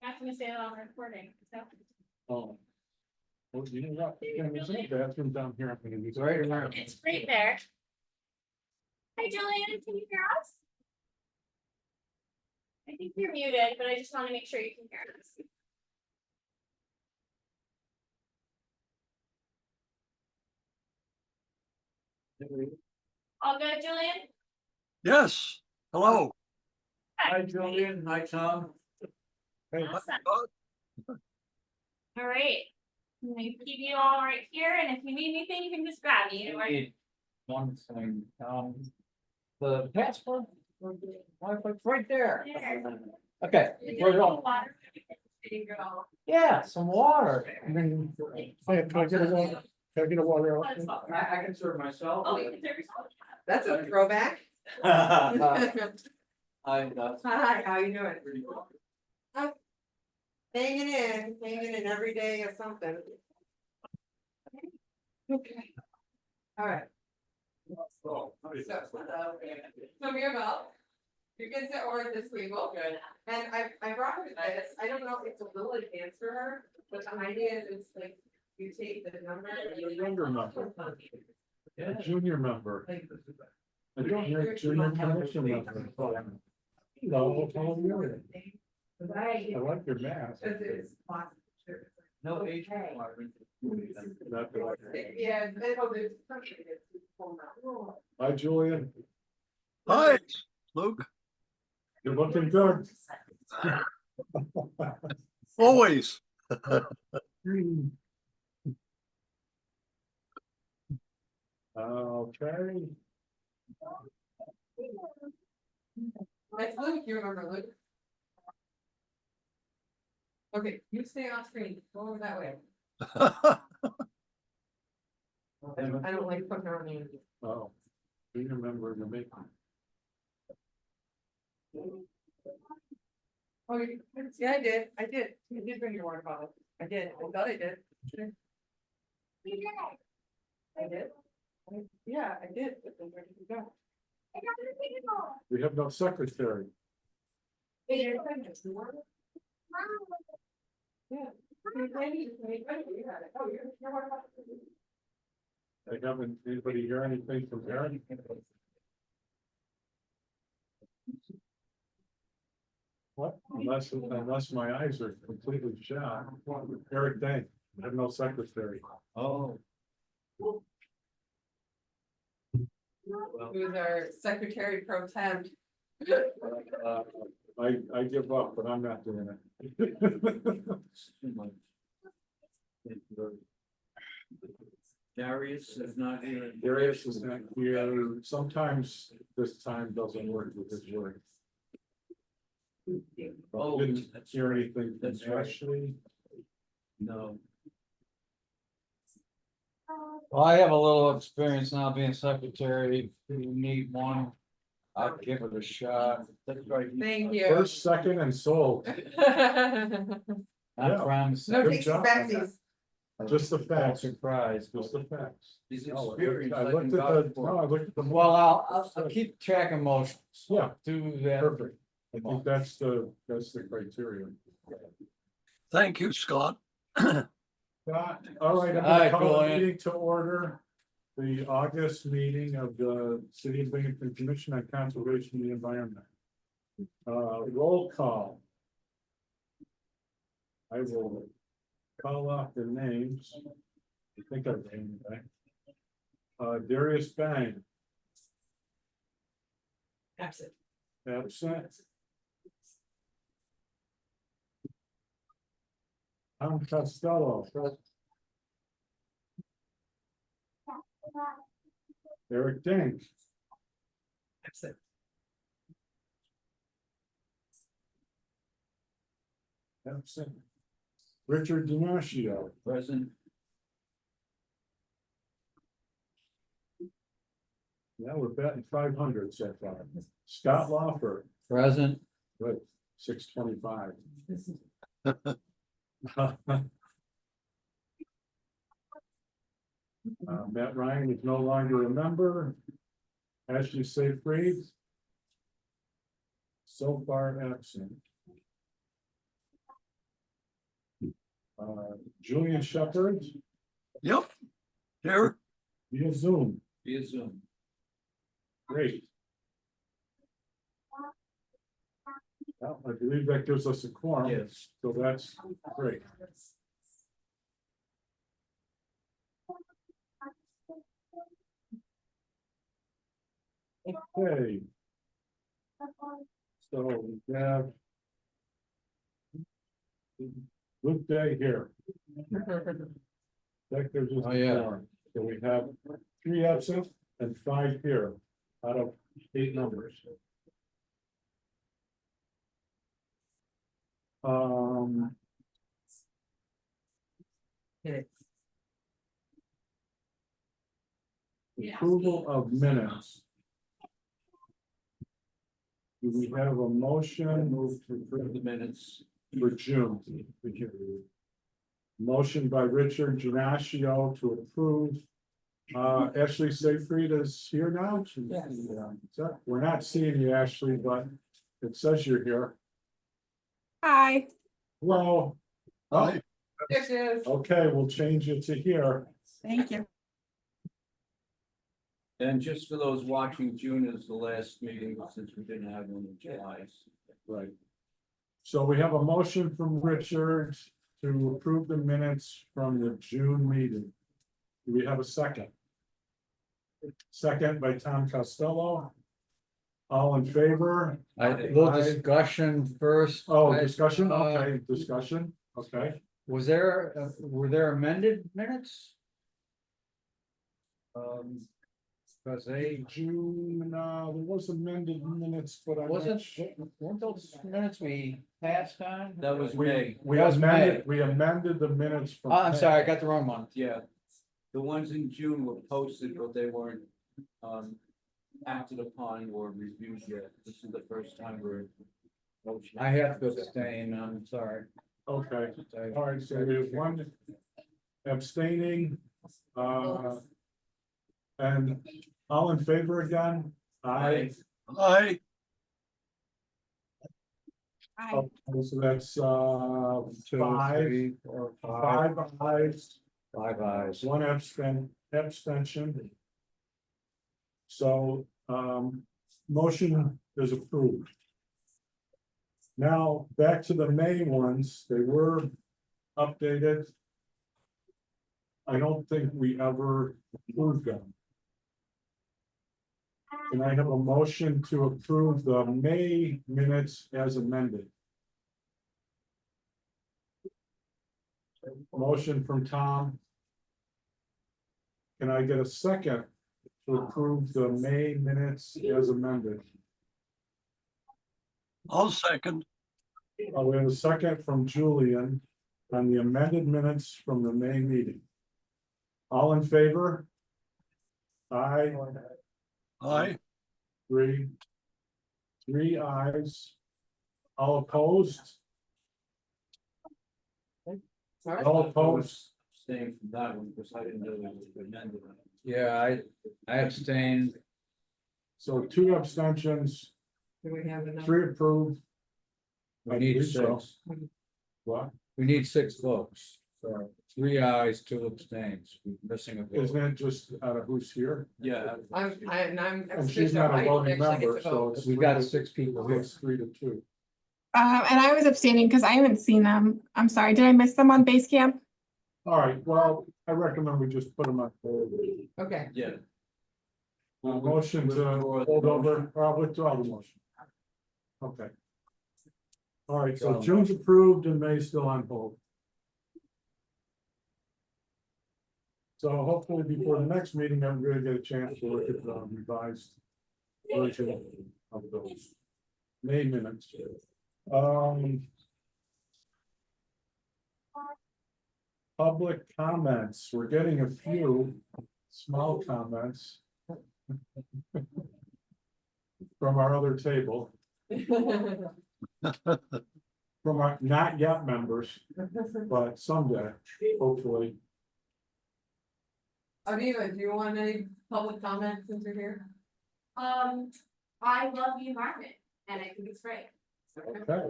have to say that on recording, so. Oh. Well, you know what? There's a bathroom down here. I'm gonna use. Right around. It's right there. Hi, Julian, can you hear us? I think you're muted, but I just want to make sure you can hear us. All good, Julian? Yes, hello. Hi, Julian. Hi, Tom. Awesome. All right. I'm gonna keep you all right here, and if you need anything, you can just grab me. All right? Need one thing, the passport, Wi-Fi's right there. There. Okay, You where's it get all? water? There you go. Yeah, some water. Hey, can I get a water? Can I get a water? Let's go. I can serve myself. Oh, you can serve yourself. That's a throwback. I, Hi, how you doing? Hanging in every day of something. Okay. All right. So Mirabelle, you can sit over at this table. And I brought her this. I don't know if it's a little advanced for her, but the idea is it's like you take the number. The younger member, yeah. a junior member, a junior commission member. No, I like your mask. It's possible. No age. Not that I- Yeah, there's something that's pulled out. Hi, Julian. Hi, Luke. You're looking good. Always. Okay. That's Luke, you remember Luke? Okay, you stay on screen, go over that way. I don't like putting her on the. Oh, junior member in the making. Oh, yeah, I did, I did bring your water bottle, I did, I thought I did. I did? Yeah, I did, but then where did you go? We have no secretary. Yeah. Randy, you had it. Oh, you're water bottle. I haven't, anybody hear anything from Aaron? What? Unless my eyes are completely shot. Eric Day, I have no secretary. Oh. Who's our secretary pro temp? I give up, but I'm not doing it. Darius is not here. Darius is not here. Sometimes this time doesn't work with his work. Oh, Didn't hear anything from that's right. Ashley. No. Well, I have a little experience now being secretary. If you need one, I'll give it a shot. That's right. Thank you. First, second, and sold. I Yeah. promise. No, Good take some job. backsies. Just the I'm facts, surprised. just the facts. He's No, experienced. I looked at the, no, I looked at the. Well, I'll keep track of motions. Yeah. Do that. Perfect. I think that's the criteria. Thank you, Scott. All right, I'm All gonna right, call the Julian. meeting to order. The August meeting of the City of Binghamton Commission on Conservation of the Environment. Roll call. I will call off the names. I think I've named them, right? Darius Bang, Absent. absent. Tom Costello. Eric Dink. Absent. Absent. Richard Dinascio. Present. Yeah, we're batting 500 so far. Scott Lawfer, Present. good, 625. Matt Ryan is no longer a member. Ashley Seyfried. So far absent. Julian Shepherd Yep. Here. via Zoom. Via Zoom. Great. Well, I believe that gives us a quorum. Yes. So that's great. Okay. So we have. Good day here. That gives us Oh, a yeah. quorum. So we have 3 absent and 5 here out of 8 numbers. Approval of minutes. Do we have a motion Move to approve the minutes. for June? Motion by Richard Giannaccio to approve. Ashley Seyfried is here now. So we're not seeing you, Ashley, but it says you're here. Hi. Hello. Hi. There she is. Okay, we'll change it to here. Thank you. And just for those watching, June is the last meeting since we didn't have one in July. Right. So we have a motion from Richard to approve the minutes from the June meeting. Do we have a second? Second by Tom Costello. All in favor? A little Aye. discussion first. Oh, I- discussion, uh, okay, discussion, okay. were there amended minutes? Cause they, June, there was amended minutes, but I weren't those minutes we passed on? That was May. We That was amended, May. we amended the minutes from. Oh, I'm May. sorry, I got the wrong one. Yeah. The ones in June were posted, but they weren't acted upon or reviewed yet. This is the first time we're. I have to abstain, I'm sorry. Okay, all right, so we have 1 abstaining, and all in favor again? Aye. Hi. Hi. Okay, so that's, 2, 5, 3, 4, 5, 5 ayes, 5 ayes. 1 abstention. So, motion is approved. Now, back to the May ones, they were updated. I don't think we ever approved them. Can I have a motion to approve the May minutes as amended? Motion from Tom. Can I get a second to approve the May minutes as amended? I'll second. We have a second from Julian on the amended minutes from the May meeting. All in favor? Aye. Hi. 3 ayes. All opposed? All opposed? Staying from that one because I didn't know it was amended. Yeah, I abstained. So 2 abstentions, Do we have enough? 3 approved. We need believe so. 6. What? We need 6 votes. So 3 ayes, 2 abstains. We're missing a vote. Isn't it just out of who's here? Yeah. I'm. And she's not a voting member, so it's. We've got 6 people here. It's 3 to 2. And I was abstaining because I haven't seen them. I'm sorry. Did I miss them on base camp? All right, well, I recommend we just put them on. Okay. Yeah. Motion to hold over, withdraw the motion. Okay. All right, so June's approved and May's still on hold. So hopefully before the next meeting, I'm gonna get a chance to look at the revised version of those May minutes. Public comments, we're getting a few small comments from our other table, from our not yet members, but someday, hopefully. Aviva, do you want any public comments since you're here? I love the environment and I think it's great. Okay.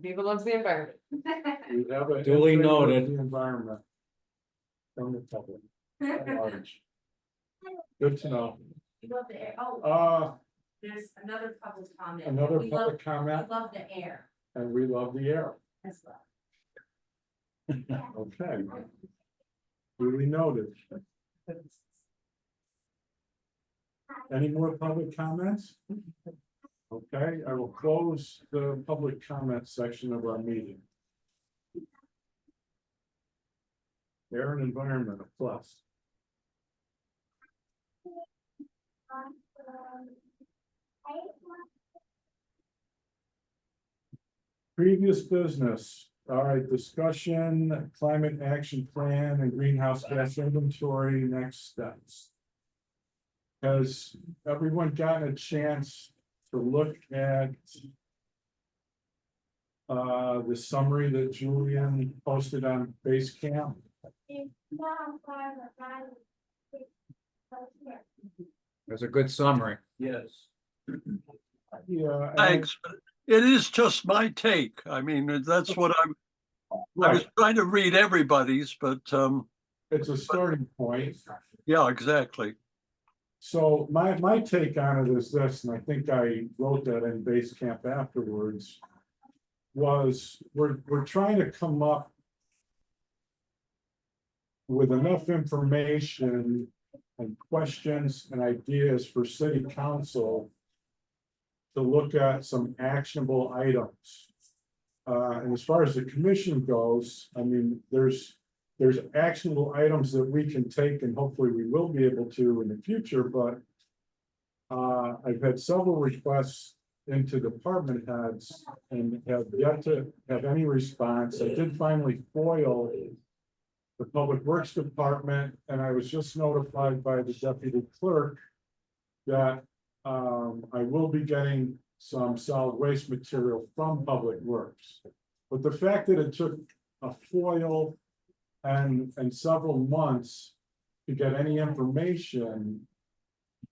People love the environment. We have a. Duly noted. The environment. From the public. at large. Good to know. We love the air. Oh, There's another public comment. another We public love, comment, we love the air and we love the air. as well. Okay. Duly noted. Any more public comments? Okay, I will close the public comment section of our meeting. Air and environment, a plus. Previous business, all right, discussion, climate action plan and greenhouse gas inventory, next steps. Has everyone gotten a chance to look at the summary that Julian posted on Basecamp? That's a good summary. Yes. Yeah. Thanks. It is just my take. I mean, that's what I was Right, trying to read everybody's, but it's a starting point. yeah, exactly. So my take on it is this, and I think I wrote that in Basecamp afterwards. Was we're trying to come up with enough information and questions and ideas for city council to look at some actionable items. And as far as the commission goes, I mean, there's actionable items that we can take, and hopefully we will be able to in the future, but I've had several requests into department heads and have yet to have any response. I did finally foil the Public Works Department, and I was just notified by the deputy clerk that I will be getting some solid waste material from Public Works. But the fact that it took a foil and several months to get any information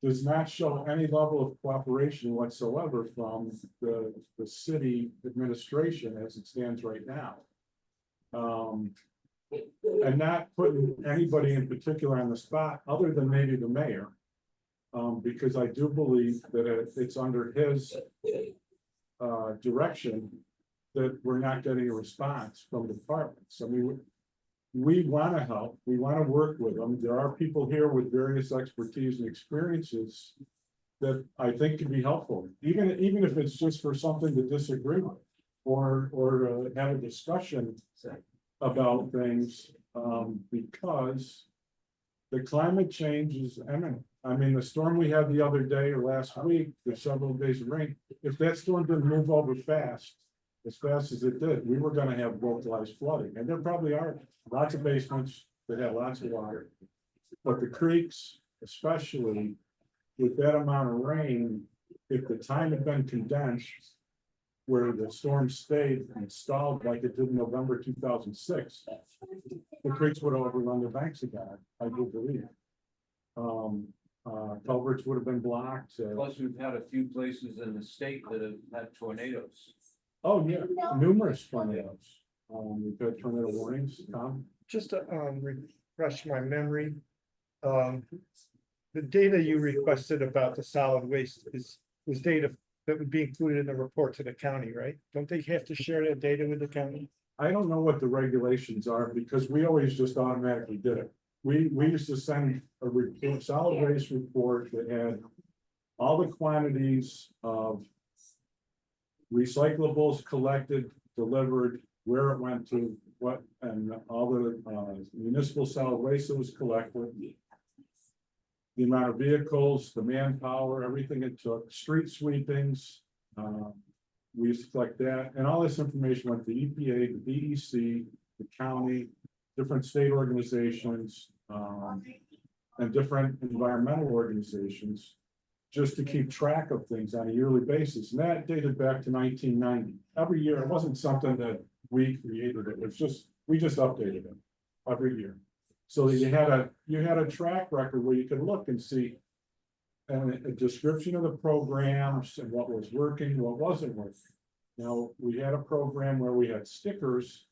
does not show any level of cooperation whatsoever from the city administration as it stands right now. And not putting anybody in particular on the spot, other than maybe the mayor. Because I do believe that it's under his direction that we're not getting a response from departments. I mean, we want to help, we want to work with them. There are people here with various expertise and experiences that I think can be helpful, even if it's just for something to disagree with, or have a discussion about things, because the climate change is imminent. I mean, the storm we had the other day or last week, there's several days of rain. If that storm didn't move over as fast as it did, we were gonna have localized flooding, and there probably are lots of basements that have lots of water. But the creeks, especially with that amount of rain, if the time had been condensed, where the storm stayed and stalled like it did in November 2006, the creeks would have overrun their banks again, I do believe. Culverts would have been blocked. Plus, we've had a few places in the state that have had tornadoes. Oh, yeah, numerous tornadoes. We've had tornado warnings, Tom. Just to refresh my memory. The data you requested about the solid waste was data that would be included in the report to the county, right? Don't they have to share that data with the county? I don't know what the regulations are, because we always just automatically did it. We used to send a report, solid waste report that had all the quantities of recyclables collected, delivered, where it went to, what, and all the municipal solid waste that was collected. The amount of vehicles, the manpower, everything it took, street sweepings. We used to collect that, and all this information went to the EPA, the DEC, the county, different state organizations, and different environmental organizations, just to keep track of things on a yearly basis. And that dated back to 1990. Every year, it wasn't something that we created, it was just, we just updated it every year. So that you had a track record where you could look and see and a description of the programs and what was working, what wasn't working. Now, we had a program where we had stickers.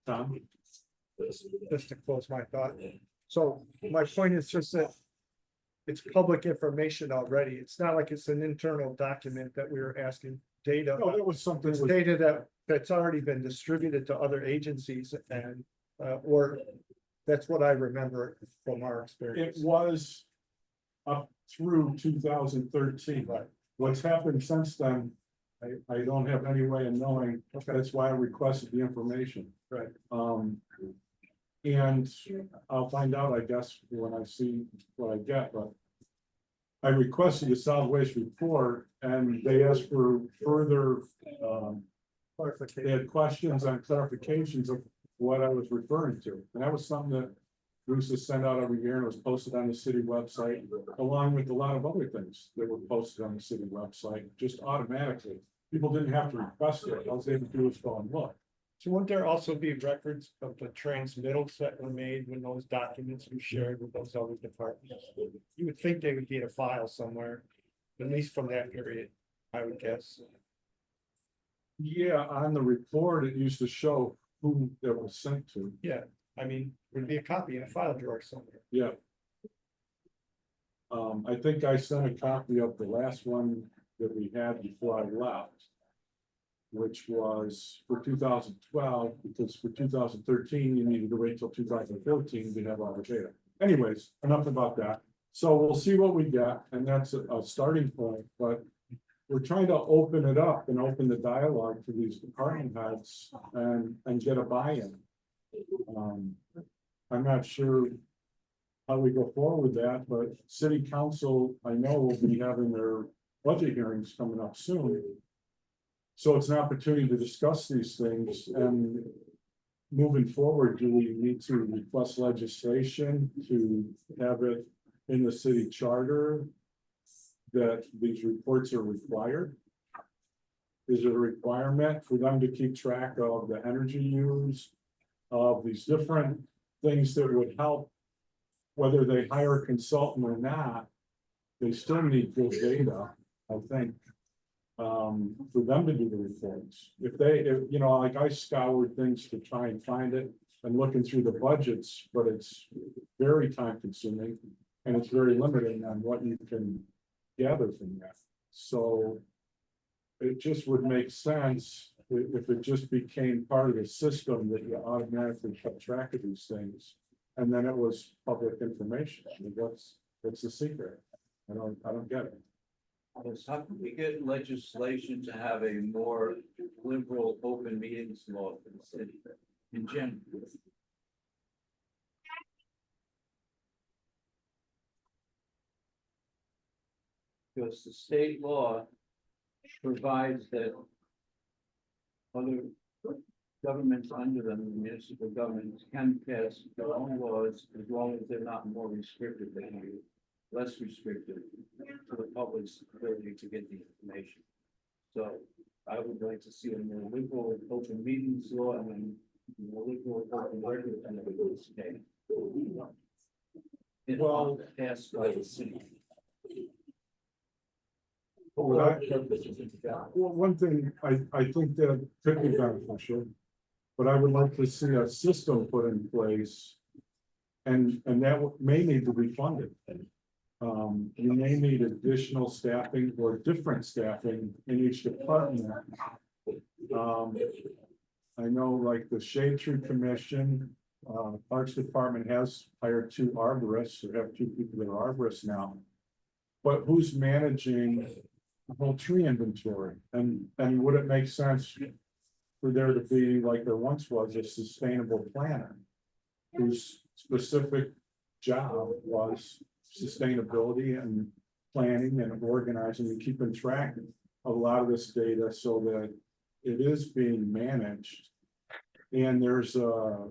Tom? Just to close my thought. So my point is just that. It's public information already. It's not like it's an internal document that we were asking data. No, that was something. It's data that's already been distributed to other agencies and, or that's what I remember from our It experience. was up through 2013. Right. What's happened since then, I don't have any way of knowing. That's why I requested the information. Right. And I'll find out, I guess, when I see what I get, but I requested the solid waste report and they asked for further, they Clarification. had questions on clarifications of what I was referring to. And that was something that we used to send out every year and it was posted on the city website, along with a lot of other things that were posted on the city website, just automatically. People didn't have to request it. All they had to do was go and look. So wouldn't there also be records of the transmittals that were made when those documents were shared with those other departments? You would think they would get a file somewhere, at least from that period, I would guess. Yeah, on the report, it used to show who that was sent to. Yeah, I mean, would be a copy in a file drawer somewhere. Yeah. I think I sent a copy of the last one that we had before I left. Which was for 2012, because for 2013, you needed to wait till 2014 to have all the data. Anyways, enough about that. So we'll see what we get, and that's a starting point, but we're trying to open it up and open the dialogue to these department heads and get a buy-in. I'm not sure how we go forward with that, but city council, I know, will be having their budget hearings coming up soon. So it's an opportunity to discuss these things and moving forward, do we need to request legislation to have it in the city charter? That these reports are required? Is it a requirement for them to keep track of the energy use? Of these different things that would help, whether they hire a consultant or not, they still need good data, I think. For them to do the reports. If you know, like I scoured things to try and find it and looking through the budgets, but it's very time consuming. And it's very limiting on what you can gather from that. So it just would make sense if it just became part of the system that you automatically kept track of these things. And then it was public information. I mean, what's the secret? I don't get it. How can we get legislation to have a more liberal open meetings law for the city in general? Because the state law provides that other governments under them, municipal governments, can pass their own laws as long as they're not more restrictive than you. Less restrictive to the public's ability to get the information. So I would like to see a more liberal open meetings law and then more liberal open records in the state. Well, passed by the city. Well, one thing I think that could be beneficial, but I would like to see a system put in place. And that may need to be funded. You may need additional staffing or different staffing in each department. I know like the Shade Tree Commission, Parks Department has hired 2 arborists, or have 2 people that are arborists now. But who's managing the whole tree inventory? And would it make sense for there to be, like there once was, a sustainable planner whose specific job was sustainability and planning and organizing and keeping track of a lot of this data so that it is being managed. And there's a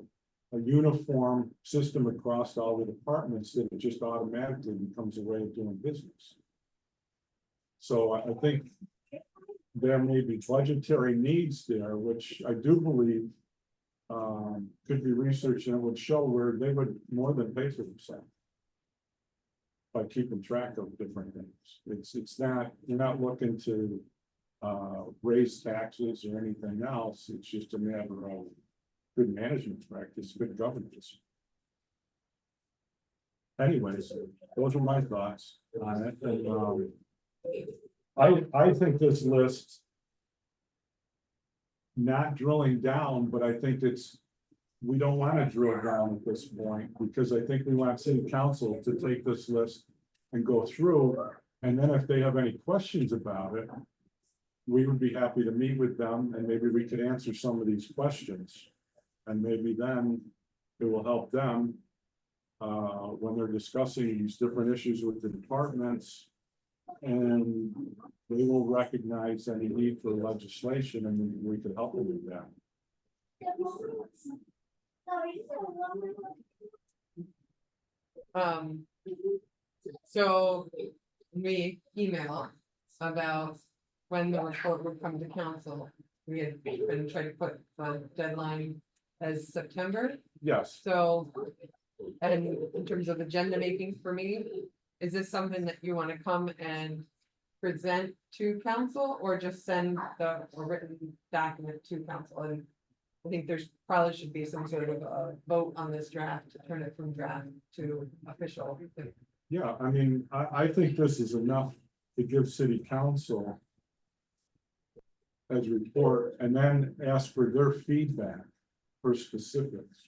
uniform system across all the departments that it just automatically becomes a way of doing business. So I think there may be budgetary needs there, which I do believe could be researched and it would show where they would more than pay for themselves by keeping track of different things. It's not, you're not looking to raise taxes or anything else. It's just a matter of good management practice, good governance. Anyways, those are my thoughts on it, and I think this list, not drilling down, but I think we don't want to drill down at this point, because I think we want city council to take this list and go through, and then if they have any questions about it, we would be happy to meet with them, and maybe we could answer some of these questions. And maybe then it will help them when they're discussing these different issues with the departments. And they will recognize any need for legislation, and we could help them with that. So we email about when the report would come to council. We had been trying to put the deadline as September, Yes, so. And in terms of agenda making for me, is this something that you wanna come and present to council, or just send a written document to council? And I think there's probably should be some sort of a vote on this draft to turn it from draft to official. yeah, I mean, I think this is enough to give city council as report, and then ask for their feedback for specifics.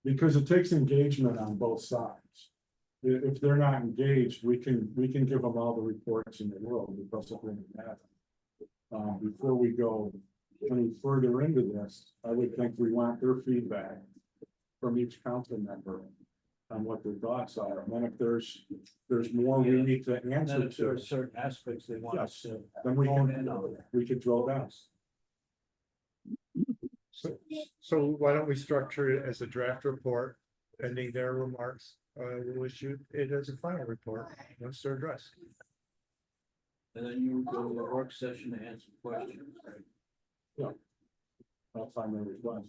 Because it takes engagement on both sides. If they're not engaged, we can give them all the reports in the world. It doesn't really matter. Before we go any further into this, I would think we want their feedback from each council member on what their thoughts are. And then if there's more we need to And answer then if there are to, certain aspects they want us to. then we hone in can, on. we could drill down. So why don't we structure it as a draft report, pending their remarks, we'll issue it as a final report, once they're addressed. And then you go to the work session to answer questions, right? I'll find the response.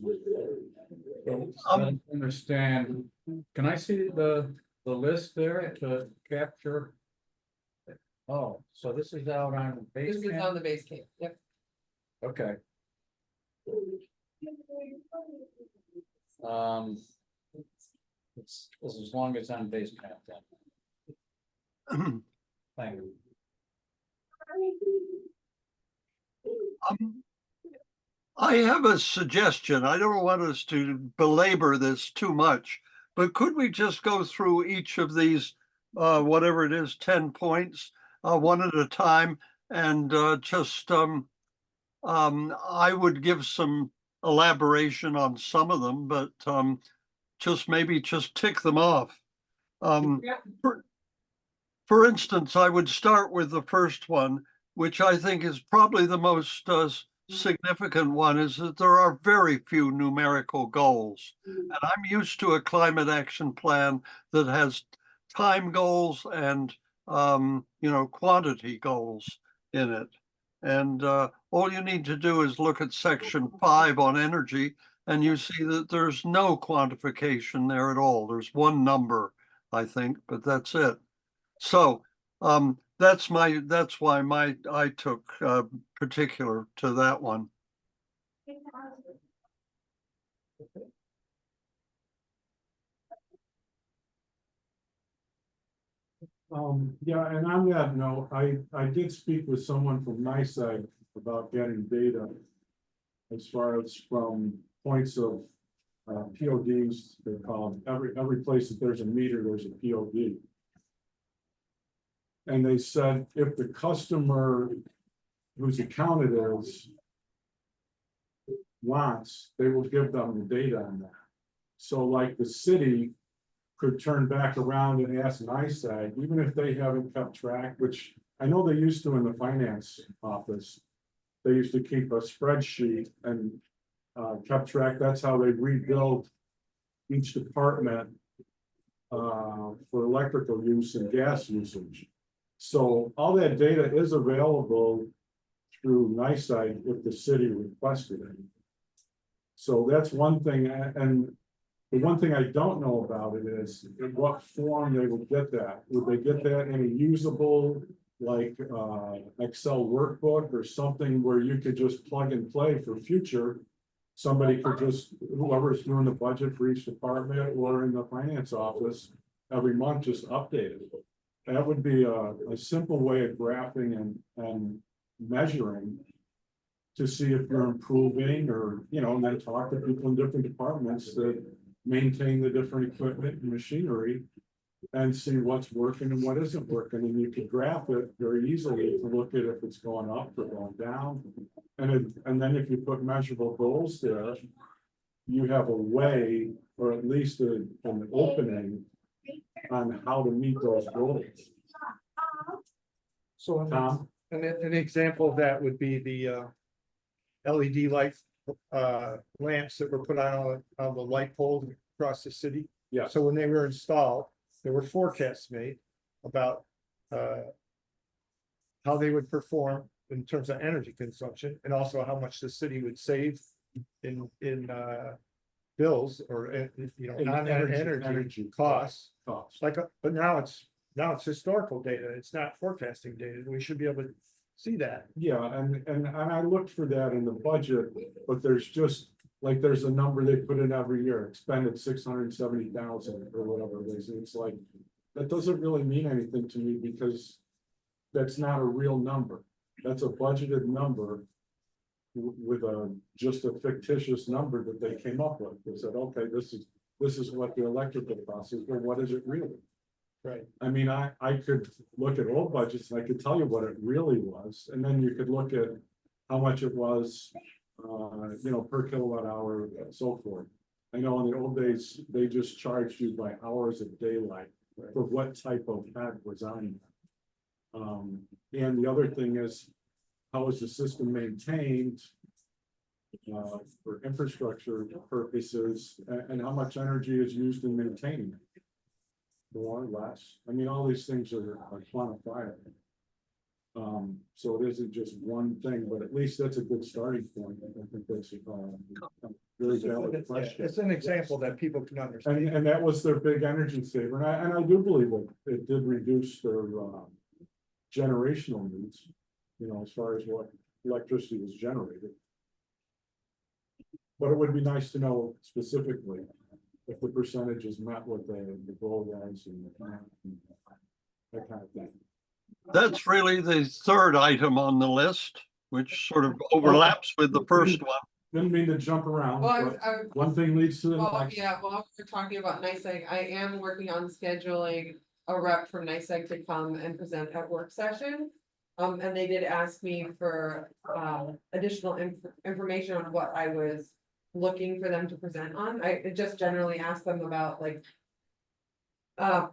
I understand, can I see the list there to capture? Oh, so this is out on This is on Basecamp, the base camp, yep. okay. It's as long as on Basecamp then. Thank you. I have a suggestion. I don't want us to belabor this too much, but could we just go through each of these, whatever it is, 10 points, one at a time, and I would give some elaboration on some of them, but maybe tick them off. Yeah. For instance, I would start with the first one, which I think is probably the most significant one, is that there are very few numerical goals. And I'm used to a climate action plan that has time goals and, quantity goals in it. And all you need to do is look at section 5 on energy, and you see that there's no quantification there at all. There's one number, I think, but that's it. So that's why I took particular to that one. Yeah, and on that note, I did speak with someone from my side about getting data as far as from points of PODs, they're called. Every place that there's a meter, there's a POD. And they said if the customer whose account it is wants, they will give them the data on that. So like the city could turn back around and ask NICEAG, even if they haven't kept track, which I know they used to in the finance office. They used to keep a spreadsheet and kept track. That's how they rebuild each department for electrical use and gas usage. So all that data is available through NICEAG if the city requested it. So that's one thing, and the one thing I don't know about it is in what form they would get that. Would they get that in a usable like, Excel workbook or something where you could just plug and play for future. Somebody could just, whoever's doing the budget for each department or in the finance office, every month, just update it. That would be a simple way of graphing and measuring to see if you're improving or, and then talk to people in different departments that maintain the different equipment and machinery and see what's working and what isn't working. And you could graph it very easily to look at if it's going up or going down. And then if you put measurable goals there, you have a way, or at least an opening on how to meet those goals. So Tom? an example of that would be the LED light lamps that were put on the light poles across the city. Yeah. So when they were installed, there were forecasts made about how they would perform in terms of energy consumption, and also how much the city would save in bills or non-energy costs. Like, but now it's historical data. It's not forecasting data. We should be able to see that. Yeah, and I looked for that in the budget, but there's just, like, there's a number they put in every year, expended 670,000 or whatever it is. And it's like, that doesn't really mean anything to me because that's not a real number. That's a budgeted number with just a fictitious number that they came up with. They said, okay, this is what the electrical cost is, but what is it really? Right. I mean, I could look at old budgets and I could tell you what it really was, and then you could look at how much it was, per kilowatt hour and so forth. I know in the old days, they just charged you by hours of daylight for what type of head was on. And the other thing is, how is the system maintained? For infrastructure purposes, and how much energy is used in maintaining it? More or less. I mean, all these things are quantifiable. So it isn't just one thing, but at least that's a good starting point. I think that's a very valid question. It's an example that people can understand. And that was their big energy saver, and I do believe it did reduce their generational needs, as far as what electricity was generated. But it would be nice to know specifically if the percentages met what the goal was and that kind of thing. That's really the third item on the list, which sort of overlaps with the first one. Didn't mean to jump around, Well, but one thing leads to the next. yeah, well, we're talking about NICEAG. I am working on scheduling a rep from NICEAG to come and present at work session. And they did ask me for additional information on what I was looking for them to present on. I just generally asked them about like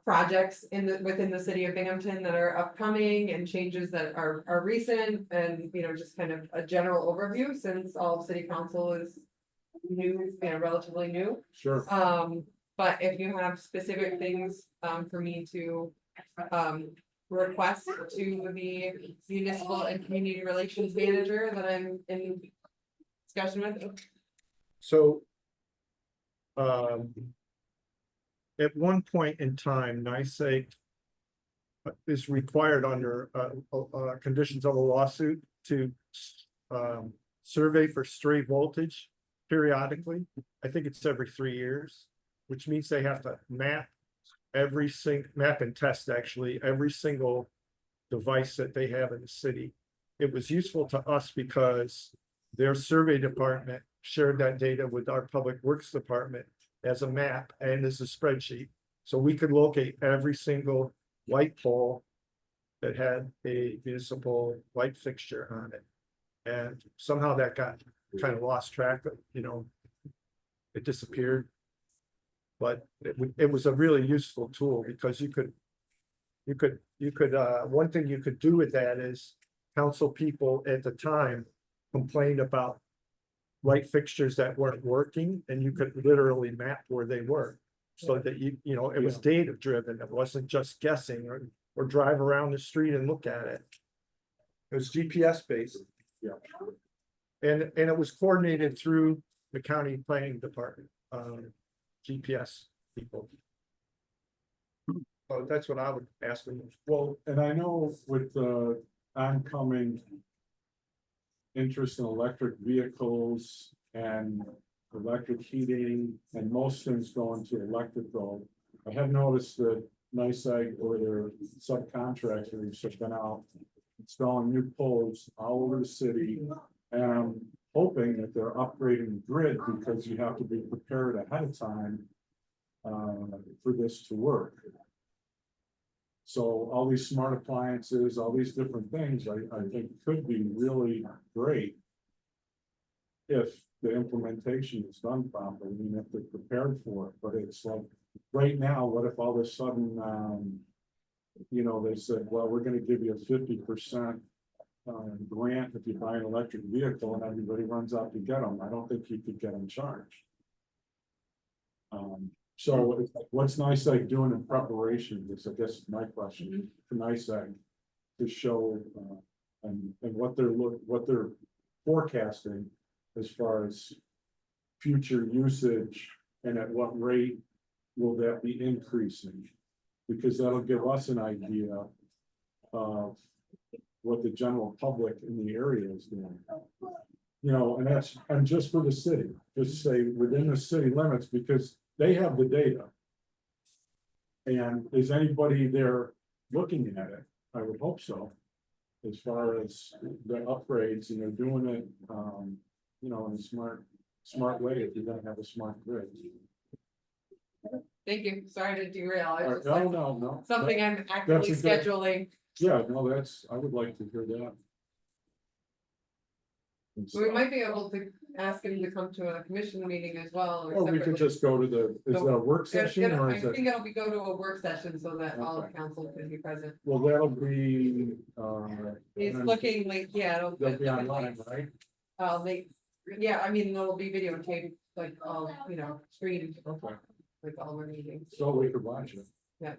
projects within the city of Binghamton that are upcoming and changes that are recent, and just kind of a general overview, since all of city council is new, relatively new. Sure. But if you have specific things for me to request to the municipal and community relations manager that I'm in discussion with. So. At one point in time, NICEAG is required under conditions of a lawsuit to survey for stray voltage periodically. I think it's every 3 years, which means they have to map and test actually every single device that they have in the city. It was useful to us because their survey department shared that data with our public works department as a map and as a spreadsheet. So we could locate every single light pole that had a municipal light fixture on it. And somehow that got kind of lost track of, it disappeared. But it was a really useful tool because you could, one thing you could do with that is council people at the time complained about light fixtures that weren't working, and you could literally map where they were. So that it was data driven. It wasn't just guessing or drive around the street and look at it. It was GPS based. Yeah. And it was coordinated through the county planning department, GPS people. So that's what I would ask them. Well, and I know with the oncoming interest in electric vehicles and electric heating and most things going to electrical, I have noticed that NICEAG or their subcontractors have been out installing new poles all over the city. And I'm hoping that they're upgrading the grid because you have to be prepared ahead of time for this to work. So all these smart appliances, all these different things, I think could be really great. If the implementation is done properly, and if they're prepared for it, but it's like, right now, what if all of a sudden, you know, they said, well, we're gonna give you a 50% grant if you buy an electric vehicle and everybody runs out to get them. I don't think you could get them charged. So what's NICEAG doing in preparation? This, I guess, is my question to NICEAG to show and what they're forecasting as far as future usage and at what rate will that be increasing? Because that'll give us an idea of what the general public in the area is doing. You know, and just for the city, just say within the city limits, because they have the data. And is anybody there looking at it? I would hope so. As far as the upgrades, and they're doing it, you know, in a smart way if you're gonna have a smart grid. Thank you, sorry to derail. I No, was just like, no. something I'm actively a good- scheduling. Yeah, no, I would like to hear that. And We so- might be able to ask him to come to a commission meeting as well. Or we could separately. just go to is that a work session or I is think it? it'll be go to a work session so that all of Okay. council can be present. Well, that'll be, He's looking like, yeah, it'll. they'll be online, right? Yeah, I mean, there'll be videotaped, like, all, you know, streamed, Okay, like all our meetings. so we could watch it. Yeah.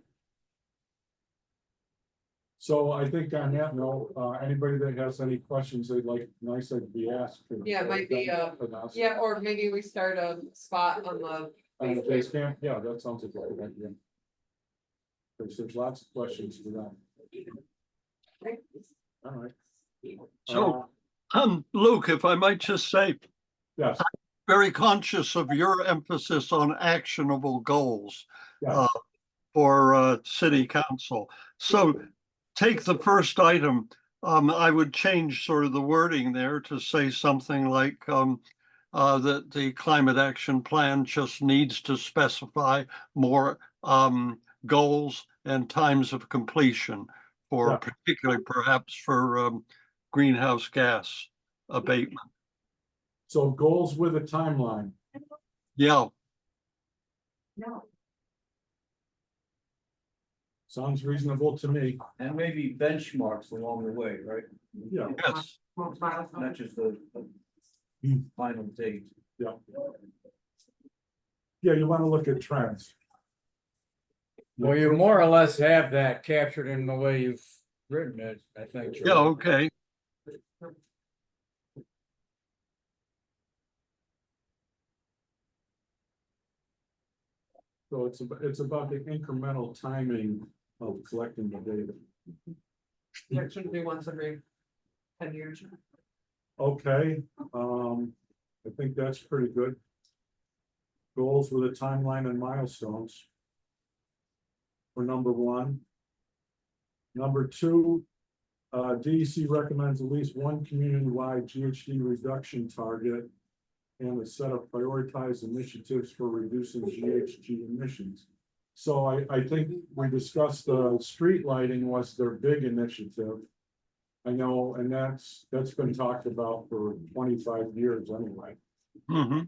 So I think on that note, anybody that has any questions they'd like, nice to be asked. Yeah, it might be, Yeah, or maybe we start a spot on the. On the base camp, yeah, that sounds like a good idea. There's lots of questions for that. All right. So, Luke, if I might just say, Yes, very conscious of your emphasis on actionable goals yes, for city council. So take the first item. I would change sort of the wording there to say something like that the climate action plan just needs to specify more goals and times of completion for Yeah. particularly perhaps for greenhouse gas abatement. so goals with a timeline. Yeah, Sounds reasonable to me. And maybe benchmarks along the way, right? Yeah, yes. Not just the final date. yeah. Yeah, you want to look at trends. Well, you more or less have that captured in the way you've written it, I think. Yeah, okay. So it's about the incremental timing of collecting the data. Yeah, it shouldn't be once every 10 years. Okay, I think that's pretty good. Goals with a timeline and milestones. For number one. Number two, DEC recommends at least one community-wide GHG reduction target and a set of prioritized initiatives for reducing GHG emissions. So I think we discussed street lighting was their big initiative. I know, and that's been talked about for 25 years anyway. Mhm.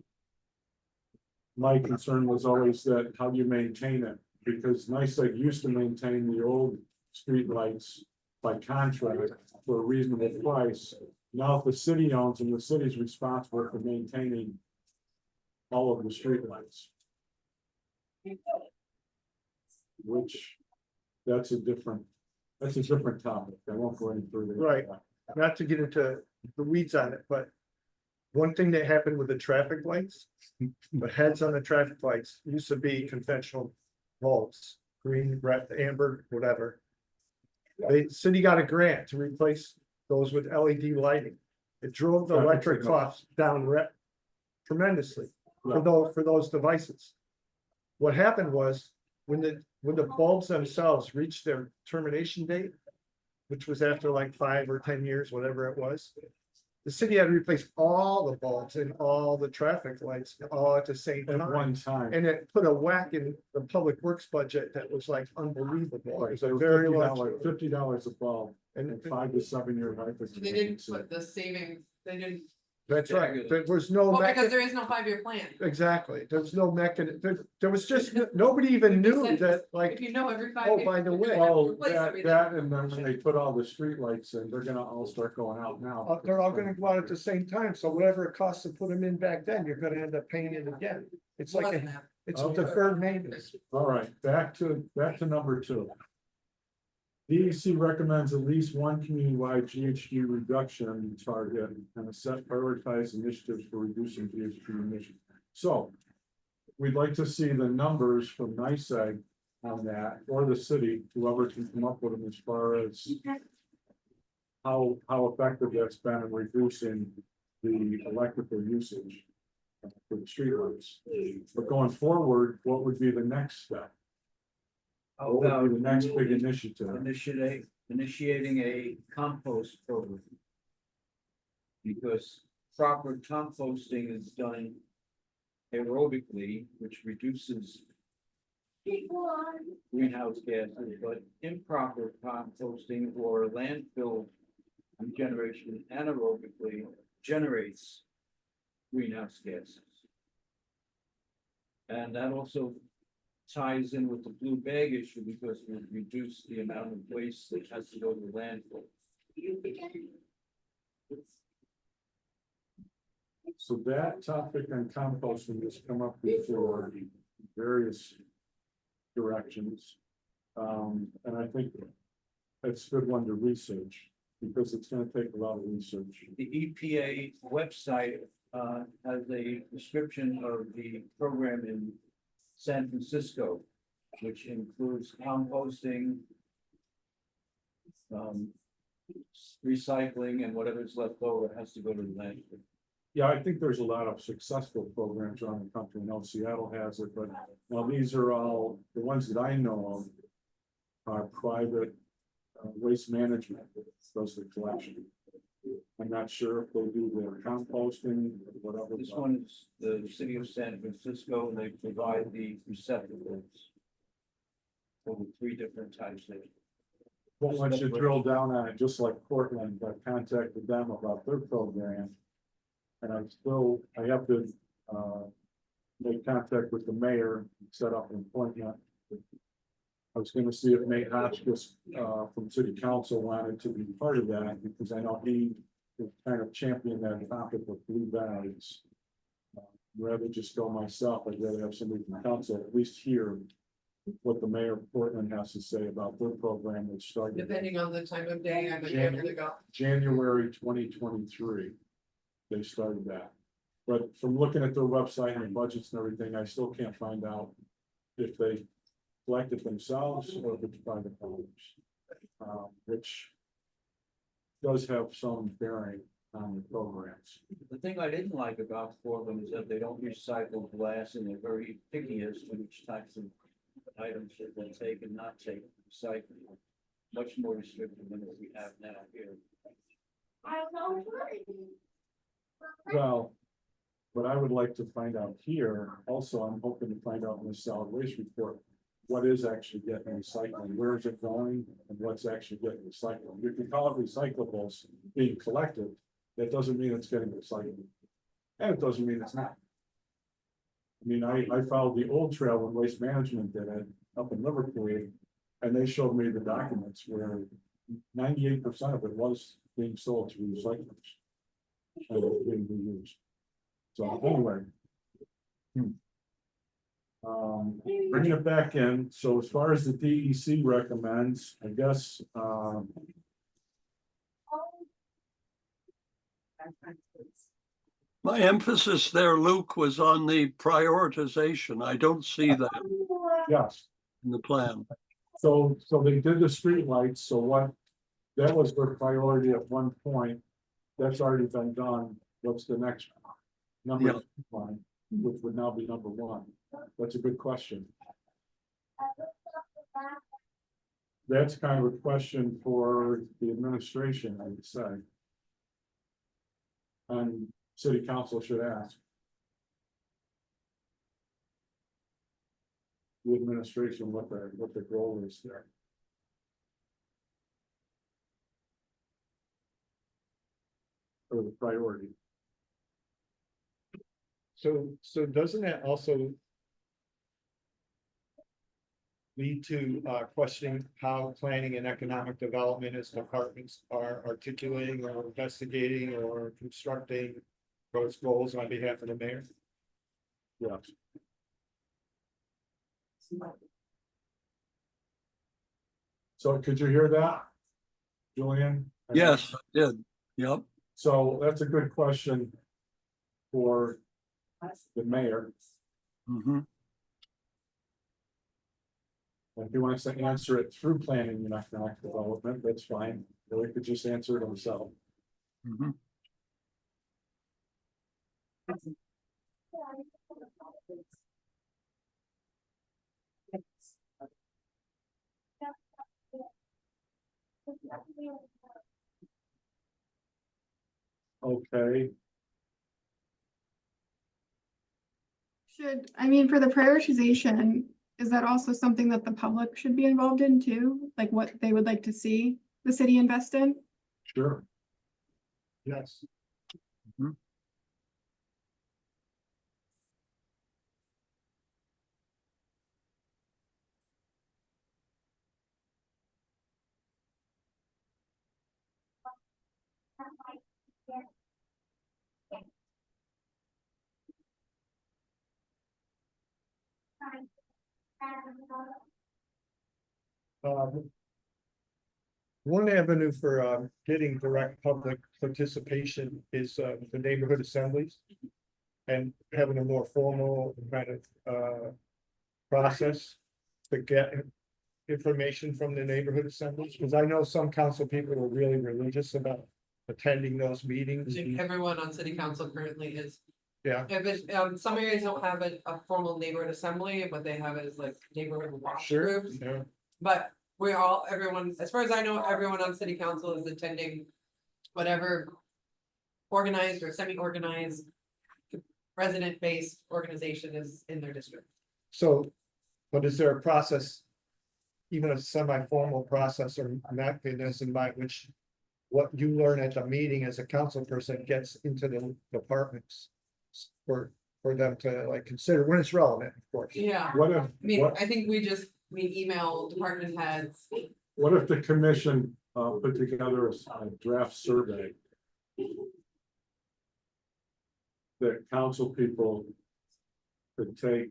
My concern was always that how do you maintain it? Because NICEAG used to maintain the old streetlights by contract for a reasonable price. Now, if the city owns them, the city's responsible for maintaining all of the streetlights. Which, that's a different topic. I won't go any further. Right. Not to get into the weeds on it, but one thing that happened with the traffic lights, the heads on the traffic lights used to be conventional bulbs. green, red, amber, whatever. The city got a grant to replace those with LED lighting. It drove the electric costs down tremendously for those devices. What happened was, when the bulbs themselves reached their termination date, which was after like 5 or 10 years, whatever it was, the city had to replace all the bulbs and all the traffic lights all at the same At time. one time. And it put a whack in the public works budget that was like unbelievable. It Right, was so a very large. $50 a bulb, and And 5 to 7 year life. So they didn't put the savings, they didn't, that's right. There was no. well, because mecha- there is no 5-year plan. Exactly. There was no mechanism. There was just, nobody even knew that, like, If you know every 5 oh, years. by the way. Oh, replace that, everything. that, and then when they put all the streetlights in, they're gonna all start going out now. They're all gonna go out at the same time, so whatever it costs to put them in back then, you're gonna end up paying it again. It's More like, than that. it's Okay. deferred maintenance. All right, back to number 2. DEC recommends at least one community-wide GHG reduction target and a set prioritized initiatives for reducing GHG emissions. So we'd like to see the numbers from NICEAG on that, or the city, whoever can come up with them, as far as how effective that's been in reducing the electrical usage for the streetlights. But going forward, what would be the next step? How What about would be the next big initiative? initiating a compost program? Because proper composting is done aerobically, which reduces greenhouse gases, but improper composting or landfill regeneration anaerobically generates greenhouse gases. And that also ties in with the blue bag issue, because we reduce the amount of waste that has to go to landfill. So that topic on composting has come up before in various directions. And I think it's a good one to research, because it's gonna take a lot of research. The EPA website has a description of the program in San Francisco, which includes composting, recycling, and whatever's left over has to go to the landfill. Yeah, I think there's a lot of successful programs around the country. I know Seattle has it, but now these are all, the ones that I know of are private waste management that does the collection. I'm not sure if they do their composting or whatever. This one is the city of San Francisco, and they provide the receptacles for the 3 different types of. But once you drill down on it, just like Portland, I contacted them about their program. And I have to make contact with the mayor, set up an appointment. I was gonna see if Nate Hotchkiss from city council wanted to be part of that, because I know he is kind of championing that topic of blue bags. Rather just go myself, I'd rather have somebody from council at least hear what the mayor of Portland has to say about their program that started Depending on the time of day, I might be able to go. January 2023. They started that. But from looking at their website and budgets and everything, I still can't find out if they collect it themselves or if it's private owners. Which does have some bearing on the programs. The thing I didn't like about Portland is that they don't recycle glass, and they're very picky as to which types of items that they take and not take recycling. Much more restrictive than what we have now here. Well, what I would like to find out here, also, I'm hoping to find out in the solid waste report, what is actually getting recycled, where is it going, and what's actually getting recycled. You can call it recyclables being collected, that doesn't mean it's getting recycled. And it doesn't mean it's not. I mean, I followed the old trail when Waste Management did it up in Liverpool, and they showed me the documents where 98% of it was being sold to recyclers. And it was being reused. So anyway. Bringing it back in, so as far as the DEC recommends, I guess, My emphasis there, Luke, was on the prioritization. I don't see that. yes, in the plan. So they did the streetlights, so what, that was their priority at one point. That's already been done. What's the next number Yeah. line, which would now be number one? That's a good question. That's kind of a question for the administration, I would say. And city council should ask. The administration, what the goal is there. Or the priority. So doesn't that also lead to questioning how planning and economic development as departments are articulating or investigating or constructing those goals on behalf of the mayor? Yeah. So could you hear that, Julian? Yes, I did. Yep. So that's a good question for the mayor. Mhm. If he wants to answer it through planning and economic development, that's fine. Or he could just answer it himself. Mhm. Okay, I mean, for the prioritization, is that also something that the public should be involved in too? Like what they would like to see the city invest in? sure. Yes. One avenue for getting direct public participation is the neighborhood assemblies. And having a more formal kind of process to get information from the neighborhood assemblies, because I know some council people are really religious about attending those I meetings. think everyone on city council currently is. Yeah. If it, some areas don't have a formal neighborhood assembly, what they have is like neighborhood watch Sure. groups. Yeah. But everyone, as far as I know, everyone on city council is attending whatever organized or semi-organized resident-based organization is in their district. So, but is there a process, even a semi-formal process or mechanism by which what you learn at the meeting as a council person gets into the departments for them to like consider when it's relevant, of course? Yeah, What if, I mean, what, I think we email department heads. what if the commission put together a draft survey? That council people could take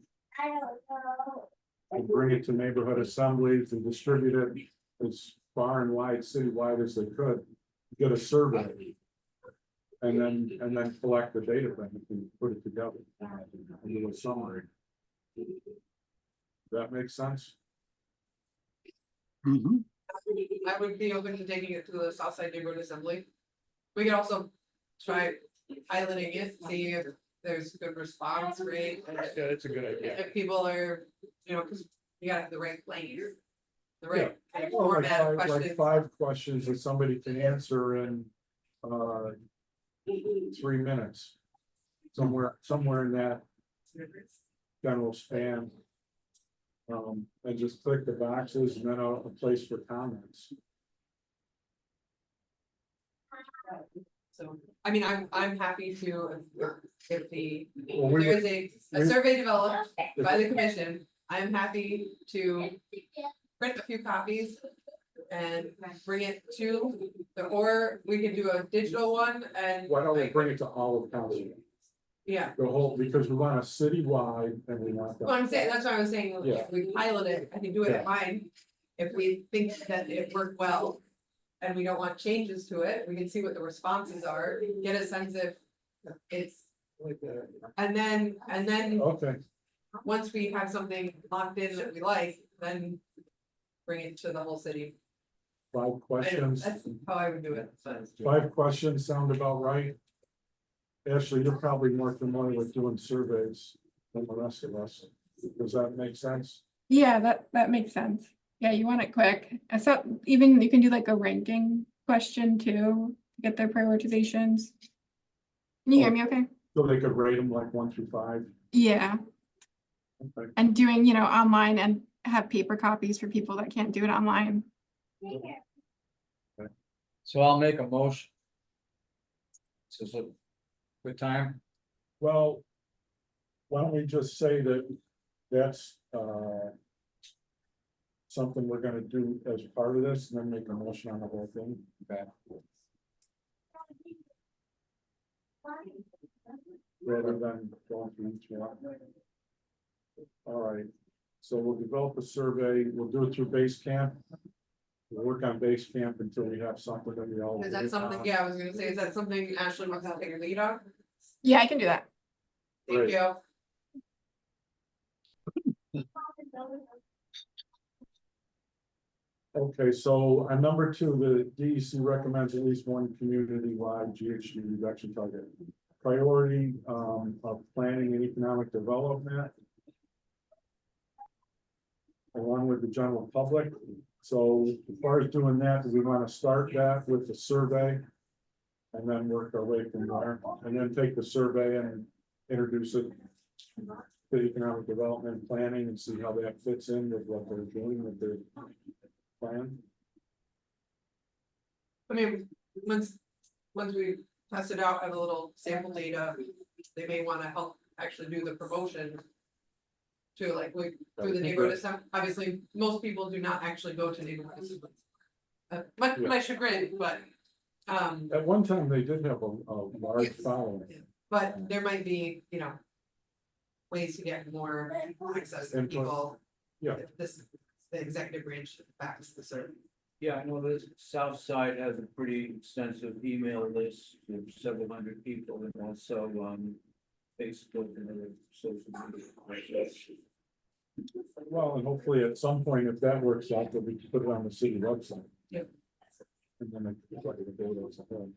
and bring it to neighborhood assemblies and distribute it as far and wide, citywide as they could, get a survey. And then collect the data and put it together and do a summary. That makes sense? Mhm. I would be open to taking it to the Southside Neighborhood Assembly. We could also try piloting it, see if there's good response rate. Yeah, that's a good idea. If people are, cause you gotta have the right plan. The right kind of Well, like format of like questions. 5 questions that somebody can answer in 3 minutes. Somewhere in that general span. And just click the boxes and then a place for comments. So, I mean, I'm happy to, if Well, we there would- is a survey developed by the commission, I'm happy to print a few copies. And bring it to or we could do a digital one and. Why don't we bring it to all of council? Yeah, The whole, because we want a citywide and we want. well, I'm saying, that's what I was saying, Yeah. if we pilot it, I can do it Yeah. at mine. If we think that it worked well. And we don't want changes to it, we can see what the responses are, get a sense if it's, and then, Okay, once we have something locked in that we like. then bring it to the whole city. 5 questions. That's how I would do it. Sounds good. 5 questions sound about right? Ashley, you're probably more familiar with doing surveys than the rest of us. Does that make sense? Yeah, that makes sense. Yeah, you want it quick. So even you can do like a ranking question too, to get their prioritizations. Can you hear me okay? So they could rate them like 1 through 5? Yeah, Okay. and doing, you know, online and have paper copies for people that can't do it online. So I'll make a motion. This is a good time. Well, why don't we just say that that's something we're gonna do as part of this, and then make a motion on the whole thing? Okay. Rather than going through each one. All right, so we'll develop a survey, we'll do it through base camp. We'll work on base camp until we have something that we all. Is agree that something, upon. yeah, I was gonna say, is that something Ashley wants to take a lead on? Yeah, I can do that. Thank Great. you. Okay, so on number 2, the DEC recommends at least one community-wide GHG reduction target. Priority of planning and economic development, along with the general public. So as far as doing that, we want to start that with the survey and then work our way from there, and then take the survey and introduce it to economic development planning and see how that fits in with what they're doing with their plan. I mean, once we test it out, have a little sample data, they may wanna help actually do the promotion. To like, we, through the neighborhood assembly, obviously, most people do not actually go to neighborhood assemblies. My chagrin, but, At one time, they did have a large following. but there might be, you know. Ways to get more access to Input. people. Yeah. If this, the executive branch backs the survey. Yeah, I know the South Side has a pretty extensive email list of several hundred people, and also Facebook and other social media. Well, and hopefully at some point, if that works out, that we can put it on the city website. Yep. And then it's like the data is ahead.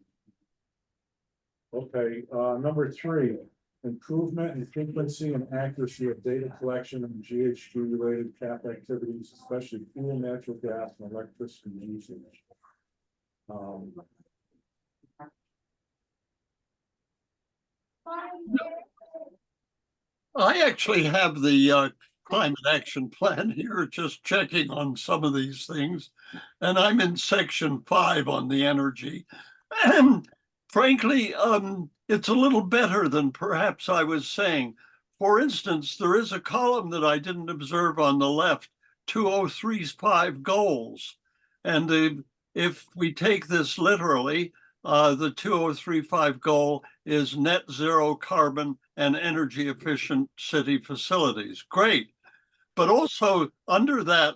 Okay, number 3, improvement in frequency and accuracy of data collection and GHG related CAP activities, especially fuel, natural gas, and electricity usage. I actually have the climate action plan here, just checking on some of these things. And I'm in section 5 on the energy. And frankly, it's a little better than perhaps I was saying. For instance, there is a column that I didn't observe on the left, 2035 goals. And if we take this literally, the 2035 goal is net zero carbon and energy efficient city facilities. Great. But also under that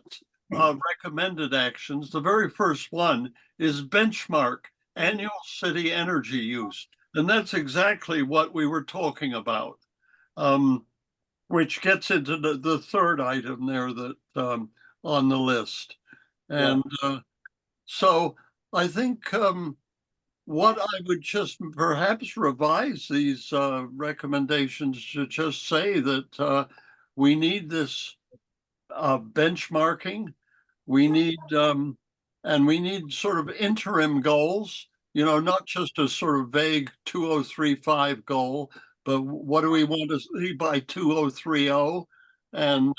recommended actions, the very first one is benchmark annual city energy use. And that's exactly what we were talking about, which gets into the third item there that on the list. And so I think what I would just perhaps revise these recommendations to just say that we need this benchmarking. We need and we need sort of interim goals, you know, not just a sort of vague 2035 goal, but what do we want to see by 2030, and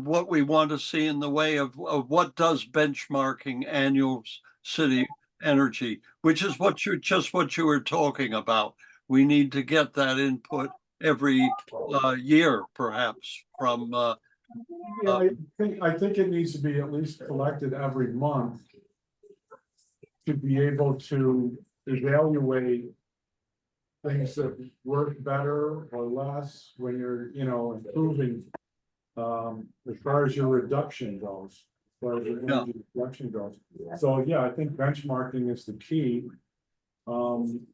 what we want to see in the way of what does benchmarking annual city energy, which is what you were talking about. We need to get that input every year, perhaps from. Yeah, I think it needs to be at least collected every month to be able to evaluate things that work better or less when you're, you know, improving as far as your reduction goes, as far as your energy reduction goes. So yeah, I think benchmarking is the key. And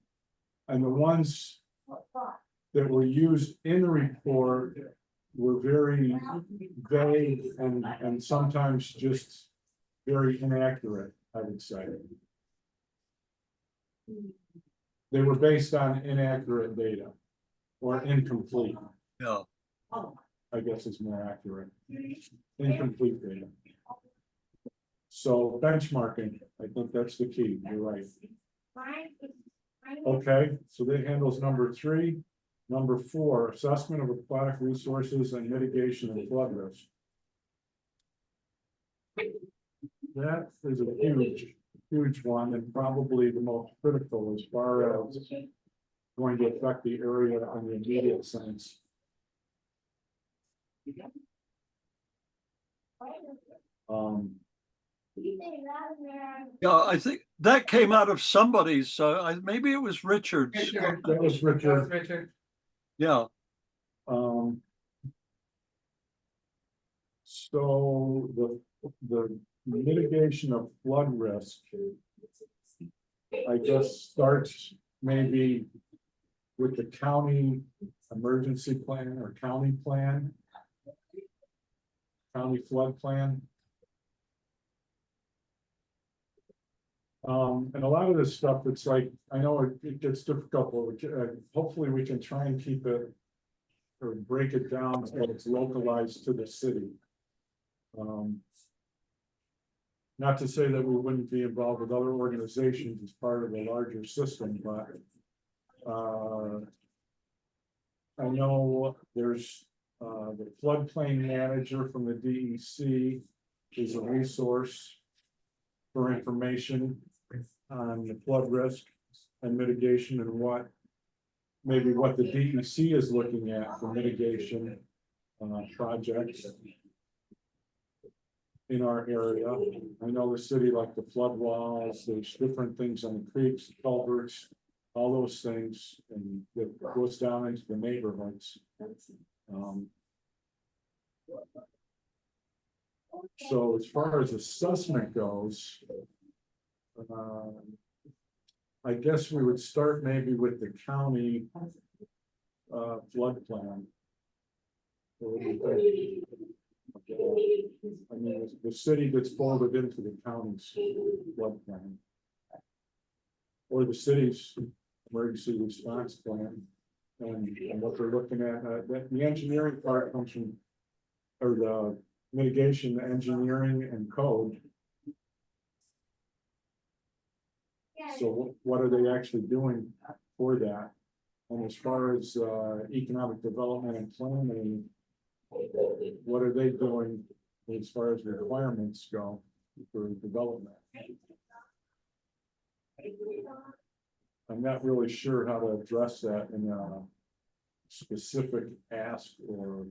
the ones that were used in the report were very vague and sometimes just very inaccurate, I would say. They were based on inaccurate data or incomplete, Yeah. I guess is more accurate. Incomplete data. So benchmarking, I think that's the key, you're right. Okay, so that handles number 3. Number 4, assessment of aquatic resources and mitigation of flood risk. That is a huge one and probably the most critical as far as going to affect the area in the immediate sense. Yeah, I think that came out of somebody's, maybe it was Richard's. Richard. That was That was Richard. Richard. Yeah, So the mitigation of flood risk, I guess, starts maybe with the county emergency plan or county plan. County flood plan. And a lot of this stuff, it's like, I know it gets difficult, but hopefully we can try and keep it or break it down so it's localized to the city. Not to say that we wouldn't be involved with other organizations as part of a larger system, but I know there's the floodplain manager from the DEC is a resource for information on the flood risk and mitigation and what the DEC is looking at for mitigation projects in our area. I know the city, like the flood walls, there's different things on the creeks, culverts, all those things, and it goes down into the neighborhoods. So as far as assessment goes, I guess we would start maybe with the county flood plan. I mean, the city gets folded into the county's flood plan. Or the city's emergency response plan. And what they're looking at, the engineering part comes from, or the mitigation, engineering and code. So what are they actually doing for that? And as far as economic development and planning, what are they doing as far as requirements go for development? I'm not really sure how to address that in a specific ask or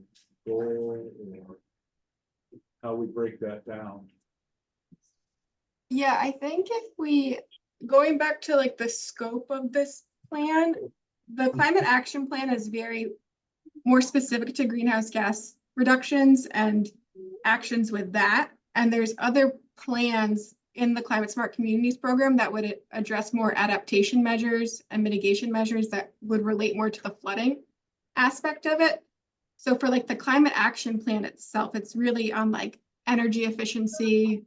goal or how we break that down. Yeah, I think if we, going back to like the scope of this plan, the climate action plan is very more specific to greenhouse gas reductions and actions with that. And there's other plans in the Climate Smart Communities program that would address more adaptation measures and mitigation measures that would relate more to the flooding aspect of it. So for like the climate action plan itself, it's really on like energy efficiency,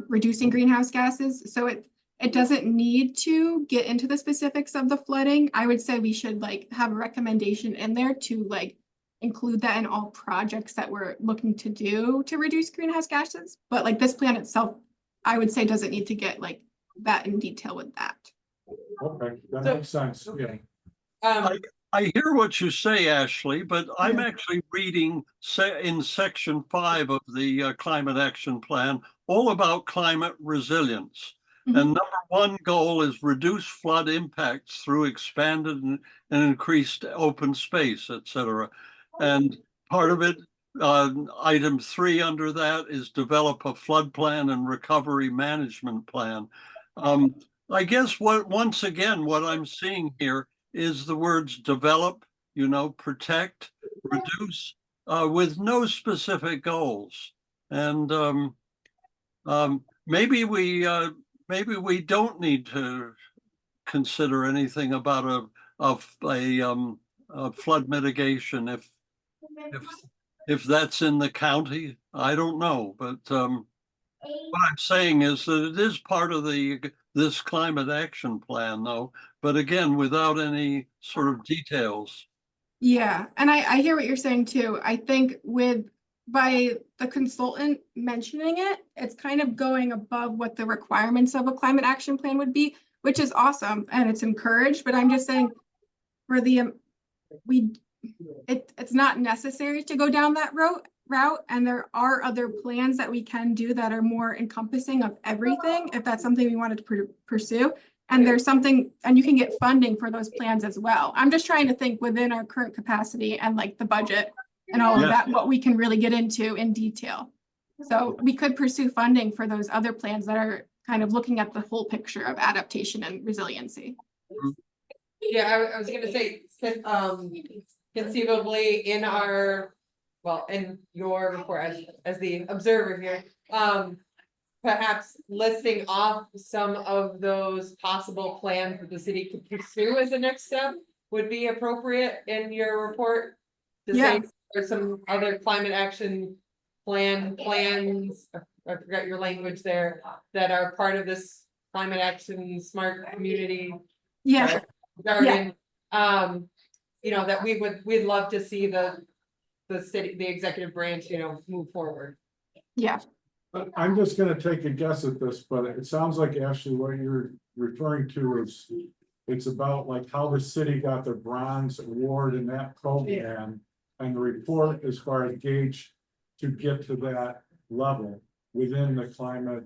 reducing greenhouse gases. So it doesn't need to get into the specifics of the flooding. I would say we should like have a recommendation in there to like include that in all projects that we're looking to do to reduce greenhouse gases. But like this plan itself, I would say doesn't need to get like that in detail with that. Okay, that So- makes sense, yeah. I hear what you say, Ashley, but I'm Yeah. actually reading in section 5 of the climate action plan, all about climate resilience. Mhm. And number 1 goal is reduce flood impacts through expanded and increased open space, etc. And part of it, item 3 under that is develop a flood plan and recovery management plan. I guess once again, what I'm seeing here is the words develop, protect, reduce, with no specific goals. And maybe we don't need to consider anything about a flood mitigation If that's in the county, I don't know, but what I'm saying is that it is part of this climate action plan though, but again, without any sort of details. Yeah, and I hear what you're saying too. I think by the consultant mentioning it, it's kind of going above what the requirements of a climate action plan would be, which is awesome and it's encouraged, but I'm just saying for the, it's not necessary to go down that route, and there are other plans that we can do that are more encompassing of everything, if that's something we wanted to pursue. And there's something, and you can get funding for those plans as well. I'm just trying to think within our current capacity and like the budget and all of Yes. that, what we can really get into in detail. So we could pursue funding for those other plans that are kind of looking at the whole picture of adaptation and resiliency. Yeah, I was gonna say, conceivably in our, well, in your report as the observer here, perhaps listing off some of those possible plans that the city could pursue as a next step would be appropriate in your report? To say there's some other climate action plans, I forgot your language there, that are part of this climate action smart community. Yeah, Garden, you know, that we'd love to see the city, the executive branch, you know, move forward. yeah, I'm just gonna take a guess at this, but it sounds like actually what you're referring to is. It's about like how the city got their bronze award in that program. And the report as far as gauge to get to that level within the climate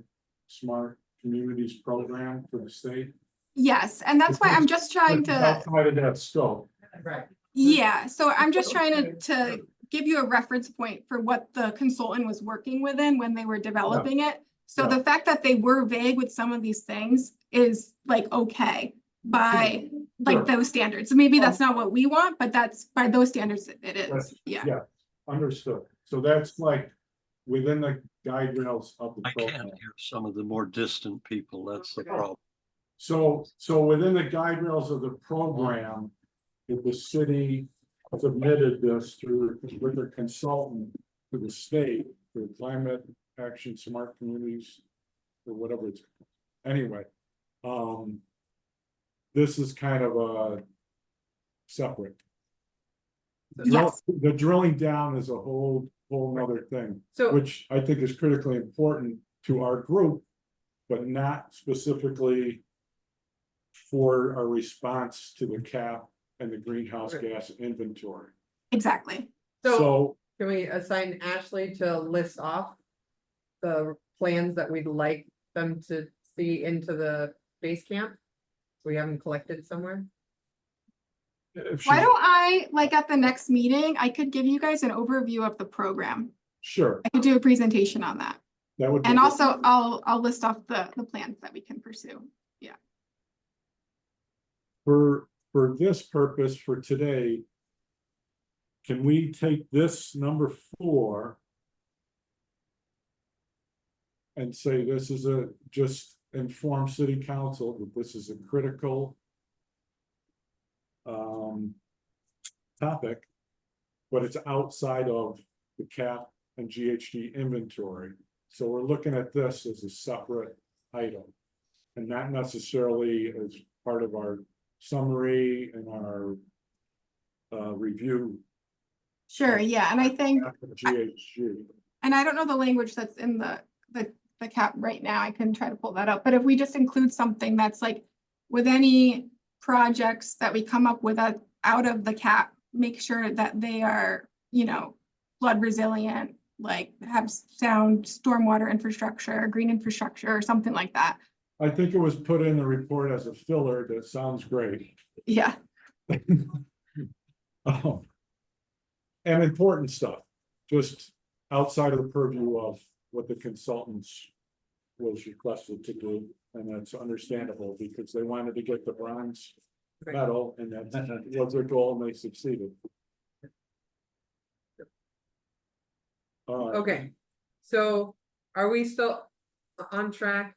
smart communities program for the state. yes, and that's why I'm just trying to. Outside of that scope. Right. Yeah, so I'm just trying to give you a reference point for what the consultant was working within when they were developing it. So Yeah. the fact that they were vague with some of these things is like, okay, by like Sure. those standards. So maybe that's not what we want, but that's by those standards, it is, That's- yeah. Yeah, understood. So that's like within the guide rails of the I program. can't hear some of the more distant people. That's the problem. So within the guide rails of the program, if the city submitted this through with their consultant to the state for climate action, smart communities, or whatever it's, anyway. This is kind of a separate. Yes. The drilling down is a whole nother thing, So, which I think is critically important to our group, but not specifically for our response to the cap and the greenhouse gas inventory. Exactly. so can we assign Ashley to list off the plans that we'd like them to see into the base camp? We have them collected somewhere? If Why she's- don't I, like at the next meeting, I could give you guys an overview of the program. Sure, I could do a presentation on that. that would be. And good. also I'll list off the plans that we can pursue. For this purpose for today. Can we take this number 4? And say this is just inform city council that this is a critical. Topic. But it's outside of the cap and GHG inventory. So we're looking at this as a separate item. And not necessarily as part of our summary and our review. Sure, yeah, and I think, GHG. and I don't know the language that's in the cap right now, I couldn't try to pull that up, but if we just include something that's like with any projects that we come up with out of the cap, make sure that they are, you know, flood resilient, like have sound stormwater infrastructure, green infrastructure, or something like that. I think it was put in the report as a filler. That sounds great. Yeah, Oh. And important stuff, just outside of the purview of what the consultants was requested to do, and that's understandable because they wanted to get the bronze medal, and that was their goal, and they succeeded. Okay, so are we still on track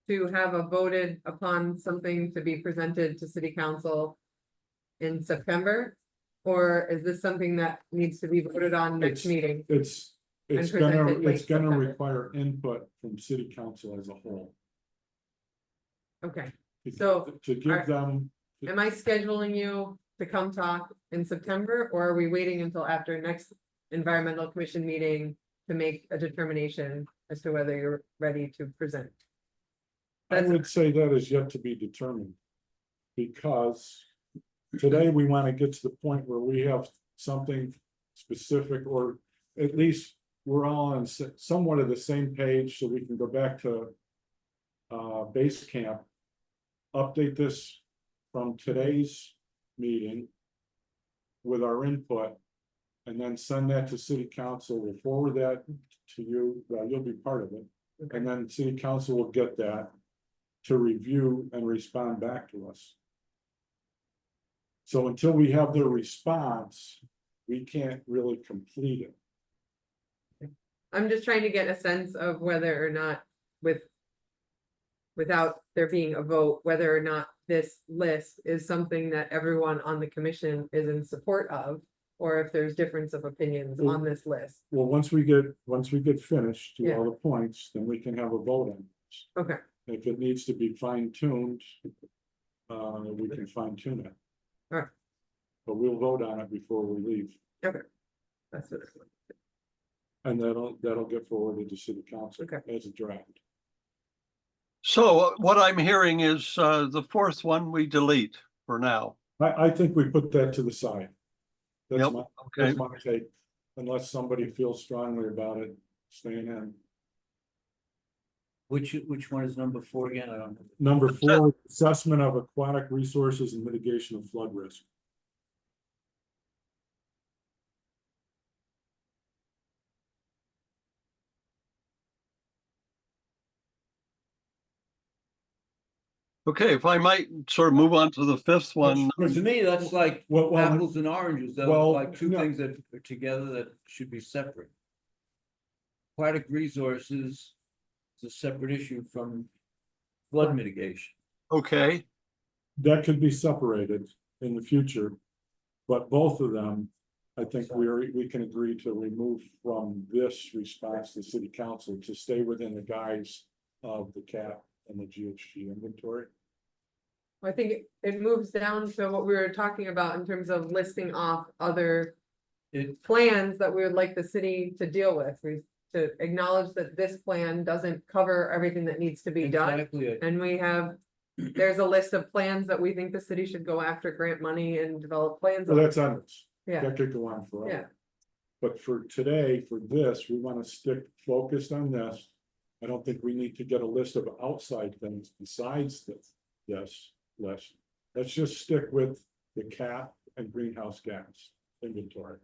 to have a voted upon something to be presented to city council in September? Or is this something that needs to be voted on next It's- meeting? It's And presented late it's gonna September. require input from city council as a whole. Okay, To- So, To give are- them, am I scheduling you to come talk in September, or are we waiting until after next environmental commission meeting to make a determination as to whether you're ready to present? I That's- would say that is yet to be determined. Because today we want to get to the point where we have something specific, or at least we're all on somewhat of the same page, so we can go back to base camp, update this from today's meeting with our input, and then send that to city council. We'll forward that to you, you'll be part of it. And then city council will get that to review and respond back to us. So until we have their response, we can't really complete it. I'm just trying to get a sense of whether or not without there being a vote, whether or not this list is something that everyone on the commission is in support of, or if there's difference of opinions on this list. Well, once we get finished to all the points, then we can have a vote on this. Okay, If it needs to be fine tuned, we can fine tune it. Alright. But we'll vote on it before we leave, that's what it's. and that'll get forwarded to city council Okay. as a draft. So what I'm hearing is the fourth one we delete for now. I think we put that to the side. That's Yep, my, okay. that's my take, unless somebody feels strongly about it staying in. Which one is number 4 again? I don't know. Number 4, assessment of aquatic resources and mitigation of flood risk. Okay, if I might sort of move on to the fifth one. To me, that's like Well, apples and oranges, those are well, like two no. things that are together that should be separate. Aquatic resources is a separate issue from flood mitigation. Okay, That could be separated in the future, but both of them, I think we can agree to remove from this response to city council to stay within the guise of the CAP and the GHG inventory. I think it moves down to what we were talking about in terms of listing off other It, plans that we would like the city to deal with. To acknowledge that this plan doesn't cover everything that needs to be done. exactly, And we have, there's a list of plans that we think the city should go after grant money and develop plans Well, on. that's endless. Yeah, That could go on forever. Yeah. But for today, for this, we want to stick focused on this. I don't think we need to get a list of outside things besides this list. Let's just stick with the CAP and greenhouse gas inventory.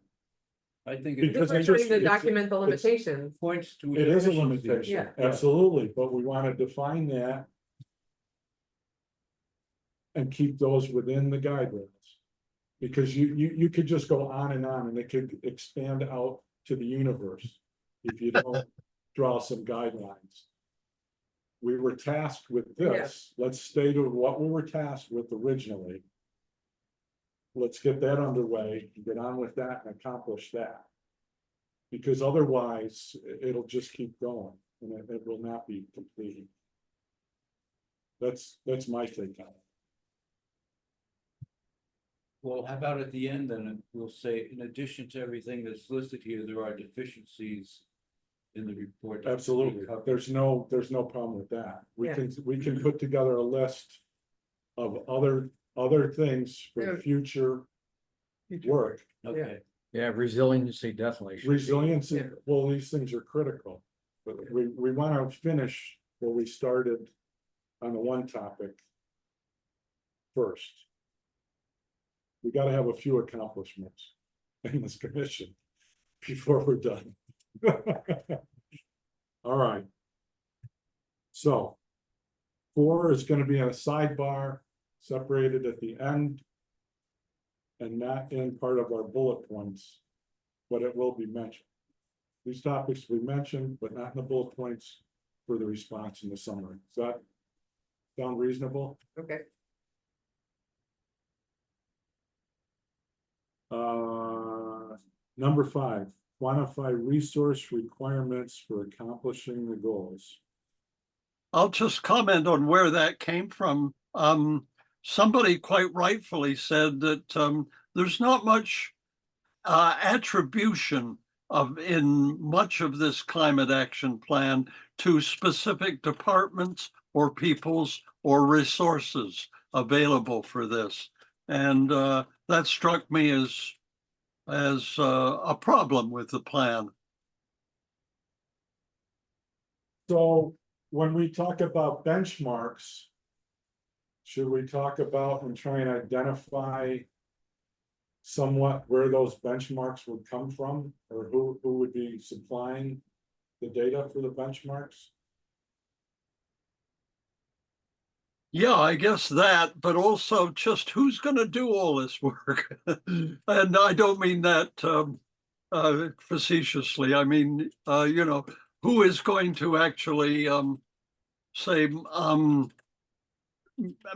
I think Because just we're it's trying just- to it's- document the it's- limitations. points to. It is a efficiency. limitation, Yeah. absolutely, but we want to define that. And keep those within the guidelines. Because you could just go on and it could expand out to the universe. If you don't draw some guidelines. We were tasked with this, let's stay to what we were tasked with originally. Let's get that underway, get on with that and accomplish that. Because otherwise, it'll just keep going and it will not be completed. That's my take on it. Well, how about at the end, then we'll say, in addition to everything that's listed here, there are deficiencies in the report. that should be Absolutely, covered. there's no problem with that. Yeah. We can put together a list of other things for Yeah. future work. Okay, Yeah, resiliency definitely. should be- Resilience, Yeah. well, these things are critical, but we want to finish what we started on the one topic first. We got to have a few accomplishments in this commission before we're done. All right. So 4 is going to be in a sidebar, separated at the end. And not in part of our bullet points, but it will be mentioned. These topics will be mentioned, but not in the bullet points for the response in the summary. Does that sound reasonable? Okay, Number 5, quantify resource requirements for accomplishing the goals. I'll just comment on where that came from. Somebody quite rightfully said that there's not much attribution in much of this climate action plan to specific departments or peoples or resources available for this. And that struck me as a problem with the plan. So when we talk about benchmarks, should we talk about and try and identify somewhat where those benchmarks would come from, or who would be supplying the data for the benchmarks? Yeah, I guess that, but also just who's going to do all this work? And I don't mean that facetiously. I mean, you know, who is going to actually say,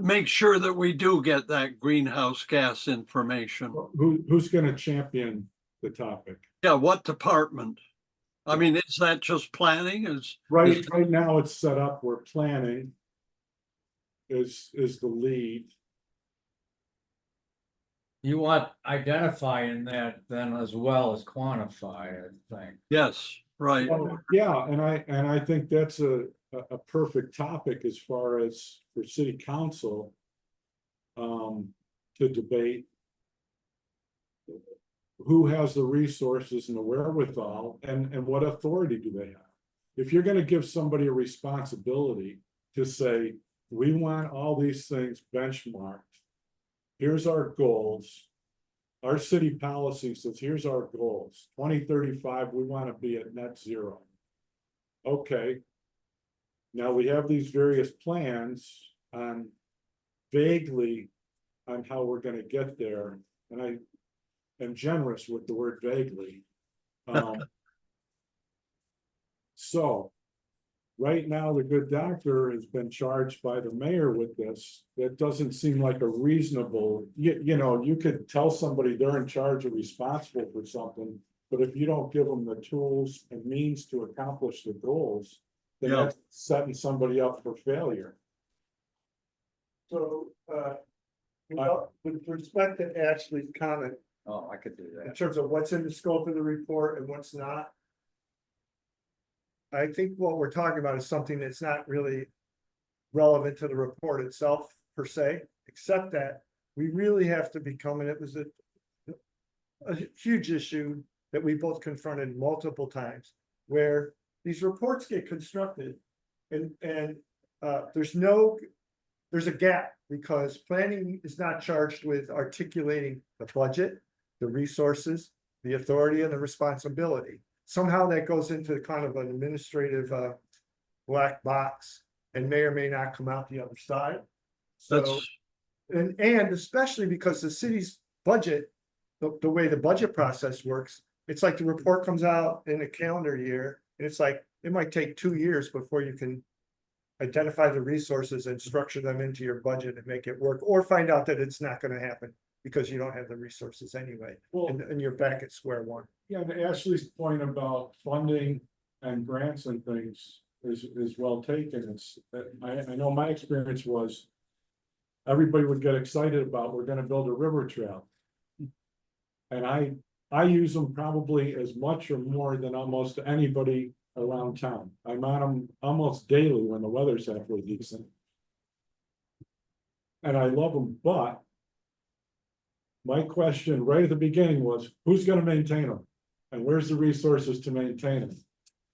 make sure that we do get that greenhouse gas information? Who's going to champion the topic? Yeah, what department? I mean, is that just planning? Right now it's set up where planning is the lead. You want identifying that then as well as quantify, I think. Yes, right. Yeah, and I think that's a perfect topic as far as for city council to debate who has the resources and the wherewithal and what authority do they have. If you're going to give somebody a responsibility to say, we want all these things benchmarked, here's our goals. Our city policy says, here's our goals. 2035, we want to be at net zero. Okay. Now we have these various plans on vaguely on how we're going to get there. And I am generous with the word vaguely. So right now, the good doctor has been charged by the mayor with this. That doesn't seem like a reasonable, you know, you could tell somebody they're in charge or responsible for something, but if you don't give them the tools and means to accomplish the goals, then Yeah. that's setting somebody up for failure. So, with respect to Ashley's comment, Oh, I could do in that. terms of what's in the scope of the report and what's not. I think what we're talking about is something that's not really relevant to the report itself per se, except that we really have to become, and it was a huge issue that we both confronted multiple times, where these reports get constructed and there's a gap because planning is not charged with articulating the budget, the resources, the authority, and the responsibility. Somehow that goes into kind of an administrative black box and may or may not come out the other side. So, That's and especially because the city's budget, the way the budget process works, it's like the report comes out in a calendar year, and it's like, it might take 2 years before you can identify the resources and structure them into your budget and make it work, or find out that it's not gonna happen because you don't have the resources anyway, Well, and you're back at square one. yeah, to Ashley's point about funding and grants and things is well taken. It's, I know my experience was everybody would get excited about, we're gonna build a river trail. And I use them probably as much or more than almost anybody around town. I'm on them almost daily when the weather's halfway decent. And I love them, but my question right at the beginning was, who's gonna maintain them? And where's the resources to maintain them?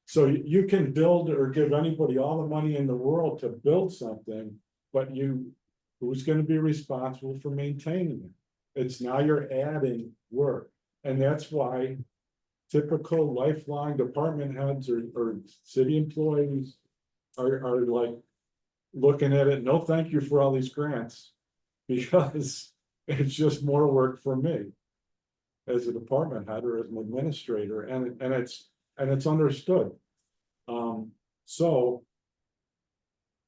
So you can build or give anybody all the money in the world to build something, but who's gonna be responsible for maintaining it? It's now you're adding work. And that's why typical lifelong department heads or city employees are like looking at it, no, thank you for all these grants. Because it's just more work for me as a department head or as an administrator, and it's understood. So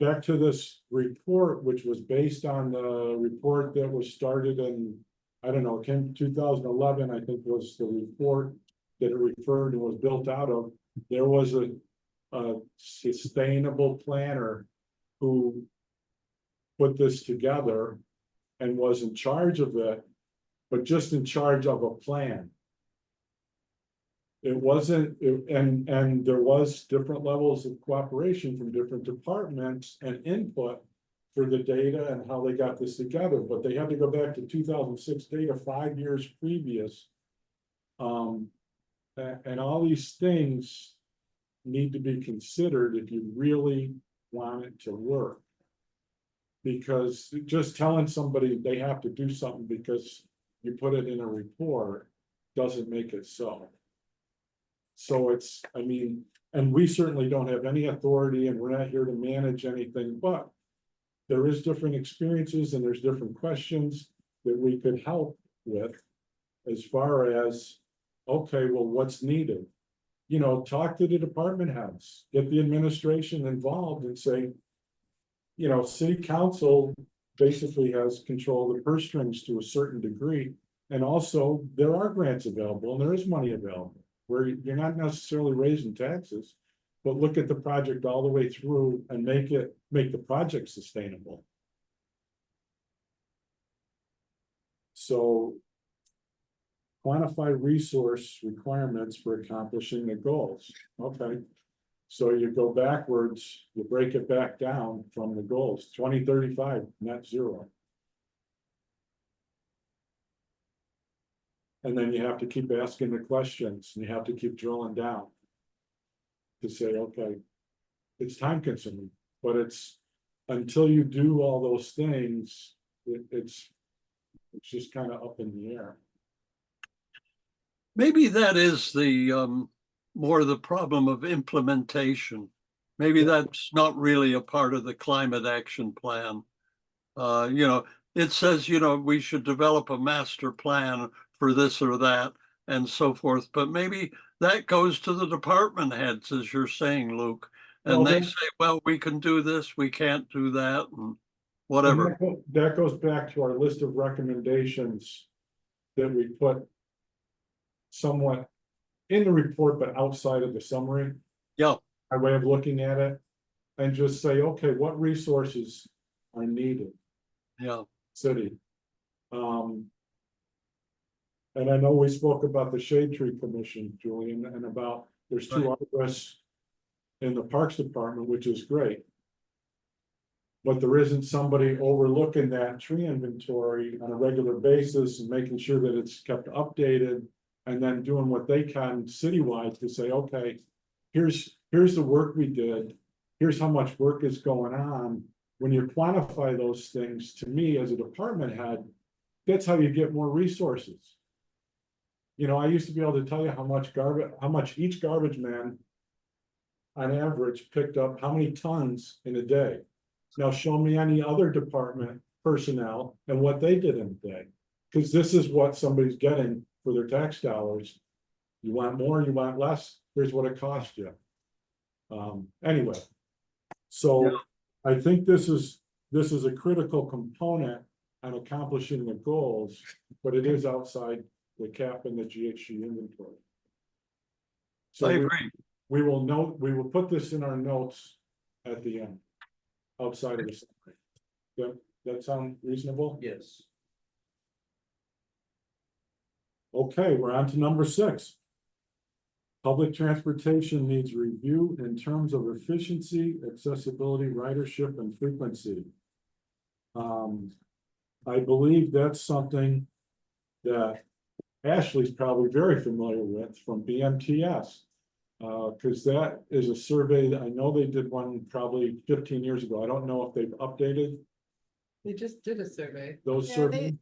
back to this report, which was based on the report that was started in I don't know, it came 2011, I think was the report that it referred and was built out of. There was a sustainable planner who put this together and was in charge of it, but just in charge of a plan. It wasn't, and there was different levels of cooperation from different departments and input for the data and how they got this together, but they had to go back to 2006 data 5 years previous. And all these things need to be considered if you really want it to work. Because just telling somebody they have to do something because you put it in a report doesn't make it so. So it's, I mean, and we certainly don't have any authority and we're not here to manage anything, but there is different experiences and there's different questions that we could help with as far as, okay, well, what's needed? You know, talk to the department heads, get the administration involved and say, you know, city council basically has control of the purse strings to a certain degree. And also there are grants available and there is money available where you're not necessarily raising taxes, but look at the project all the way through and make the project sustainable. So quantify resource requirements for accomplishing the goals. Okay. So you go backwards, you break it back down from the goals, 2035, net zero. And then you have to keep asking the questions and you have to keep drilling down. To say, okay, it's time consuming, but it's until you do all those things, it's just kind of up in the air. Maybe that is the more the problem of implementation. Maybe that's not really a part of the climate action plan. You know, it says, you know, we should develop a master plan for this or that and so forth, but maybe that goes to the department heads, as you're saying, Luke. And Well, they then- say, well, we can do this, we can't do that, and whatever. And that goes back to our list of recommendations that we put somewhat in the report, but outside of the summary. Yeah. Our way of looking at it and just say, okay, what resources are needed? Yeah. City. And I know we spoke about the Shade Tree Commission, Julian, and about there's 2 arborists in the Parks Department, which is great. But there isn't somebody overlooking that tree inventory on a regular basis and making sure that it's kept updated. And then doing what they can citywide to say, okay, here's the work we did. Here's how much work is going on. When you quantify those things, to me as a department head, that's how you get more resources. You know, I used to be able to tell you how much each garbage man on average picked up, how many tons in a day. Now show me any other department personnel and what they did in a day. Because this is what somebody's getting for their tax dollars. You want more, you want less, here's what it cost you. Anyway, so I think this is a critical component on accomplishing the goals, but it is outside the cap and the GHG inventory. So I agree. we will put this in our notes at the end, outside of the summary. That sound reasonable? Yes. Okay, we're on to number 6. Public transportation needs review in terms of efficiency, accessibility, ridership, and frequency. I believe that's something that Ashley's probably very familiar with from BMTS. Because that is a survey that I know they did one probably 15 years ago. I don't know if they've updated They just did a survey. those Yeah, surveys.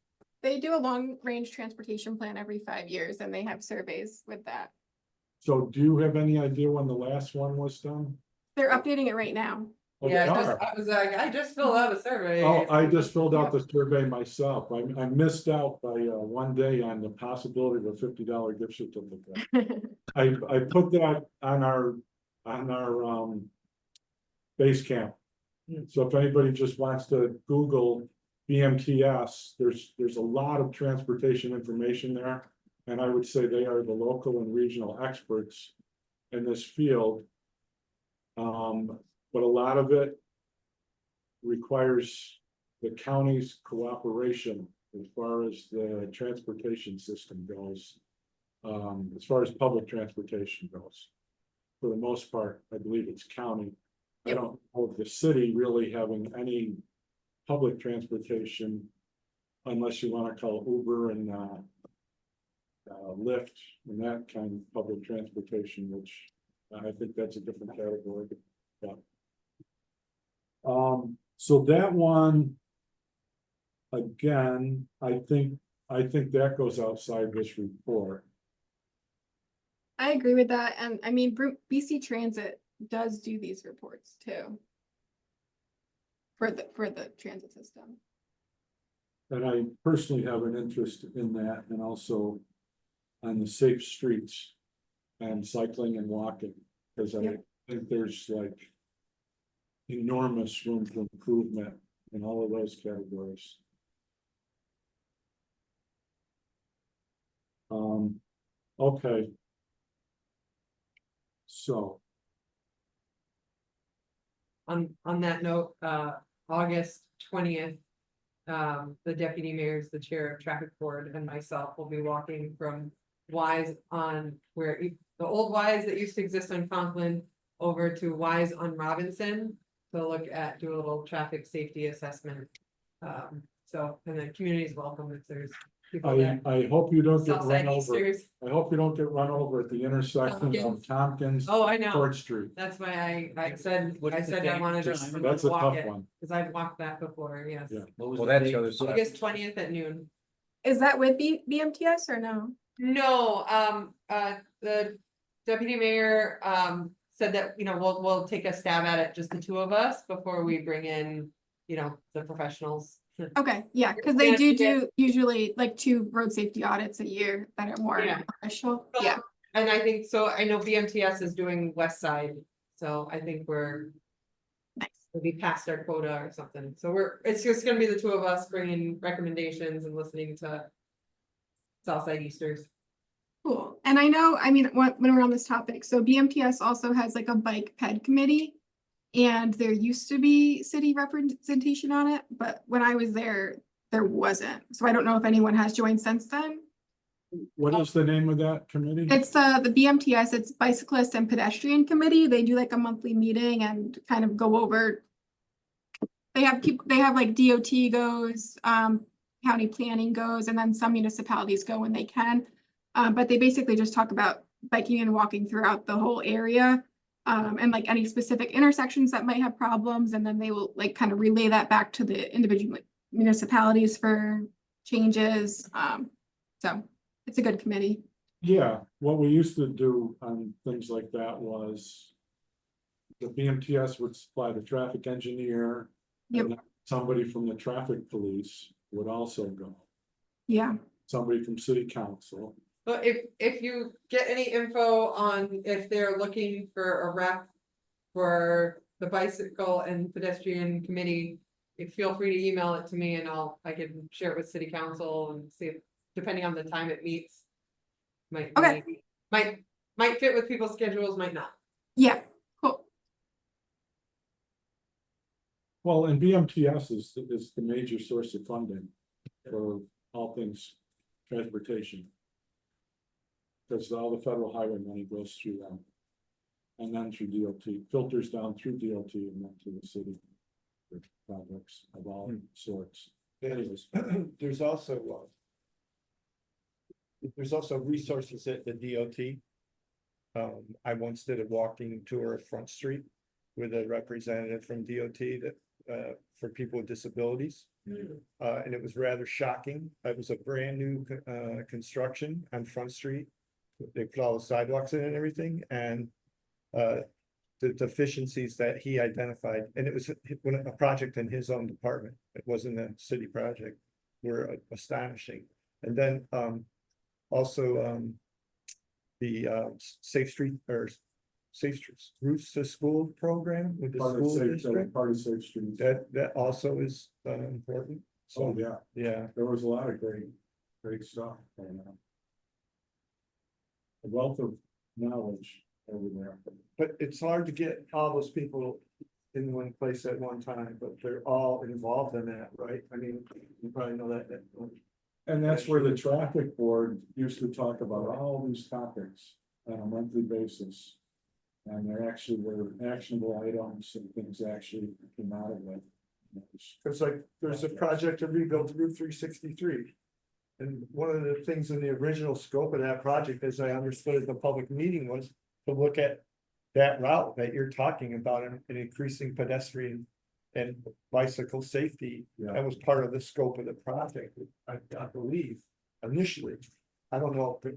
They do a long-range transportation plan every 5 years and they have surveys with that. So do you have any idea when the last one was done? They're updating it right now. Oh, they Yeah, are. I was like, I just filled out a survey. Oh, I just filled out the survey myself. I missed out by one day on the possibility of a $50 gift certificate. I put that on our base camp. So if anybody just wants to Google BMTS, there's a lot of transportation information there. And I would say they are the local and regional experts in this field. But a lot of it requires the county's cooperation as far as the transportation system goes. As far as public transportation goes. For the most part, I believe it's county. I don't know of the city really having any public transportation. Unless you want to call Uber and Lyft and that kind of public transportation, which I think that's a different category. Yeah. So that one, again, I think that goes outside this report. I agree with that, and I mean, BC Transit does do these reports too. For the transit system. And I personally have an interest in that, and also on the safe streets and cycling and walking, because I think there's like enormous room for improvement in all of those categories. Okay. So. On that note, August 20th, the deputy mayor's the chair of traffic board, and myself will be walking from Wise on where the old Wise that used to exist on Conklin over to Wise on Robinson to look at, do a little traffic safety assessment. So, and the community is welcome if there's people there. I hope you don't get Southside run over. Easters. I hope you don't get run over at the intersection of Tompkins. Tompkins. Oh, I know. Court Street. That's why I said, What's I the said I date? wanted to That's a walk tough it, one. because I've walked that before, yes. Yeah. What was Well, the that's date? the other side. August 20th at noon. Is that with BMTS or no? No, the deputy mayor, said that, you know, we'll take a stab at it, just the two of us, before we bring in, you know, the professionals. Okay, yeah, because they do usually like 2 road safety audits a year that are more Yeah. official. Yeah. And I think, so I know BMTS is doing West Side, so I think we'll be past our quota or something, so it's just gonna be the two of us bringing recommendations and listening to Southside Easters. Cool. And I know, I mean, when we're on this topic, so BMTS also has like a bike ped committee. And there used to be city representation on it, but when I was there wasn't. So I don't know if anyone has joined since then. What is the name of that committee? It's the BMTS, it's Bicyclist and Pedestrian Committee. They do like a monthly meeting and kind of go over. They have like DOT goes, county planning goes, and then some municipalities go when they can. But they basically just talk about biking and walking throughout the whole area. And like any specific intersections that might have problems, and then they will like kind of relay that back to the individual municipalities for changes. So it's a good committee. Yeah, what we used to do on things like that was the BMTS would supply the traffic engineer. Yep. And somebody from the traffic police would also go. Yeah. Somebody from city council. But if you get any info on if they're looking for a rep for the bicycle and pedestrian committee, feel free to email it to me and I can share it with city council and see if, depending on the time it meets. Might fit with people's schedules, might not. Yeah, cool. Well, and BMTS is the major source of funding for all things transportation. Because all the federal highway money goes through them. And then through DOT, filters down through DOT and then to the city. For projects of all sorts. Anyways, there's also resources at the DOT. I once did a walking tour of Front Street with a representative from DOT that for people with disabilities. And it was rather shocking. It was a brand new construction on Front Street. They put all the sidewalks in and everything, and the deficiencies that he identified, and it was a project in his own department. It wasn't a city project, were astonishing. And then also the Safe Street or Safe Streets Routes to School program with the school district. Part of Safe Streets. That also is important. So, yeah, Yeah, there was a lot of great stuff going on. A wealth of knowledge over there. but it's hard to get all those people in one place at one time, but they're all involved in that, right? I mean, you probably know that. And that's where the traffic board used to talk about all these topics on a monthly basis. And there actually were actionable items and things actually came out of it. It's like, there's a project to rebuild Route 363. And one of the things in the original scope of that project, as I understood at the public meeting, was to look at that route that you're talking about and increasing pedestrian and bicycle safety. Yeah. That was part of the scope of the project, I believe, initially. I don't know if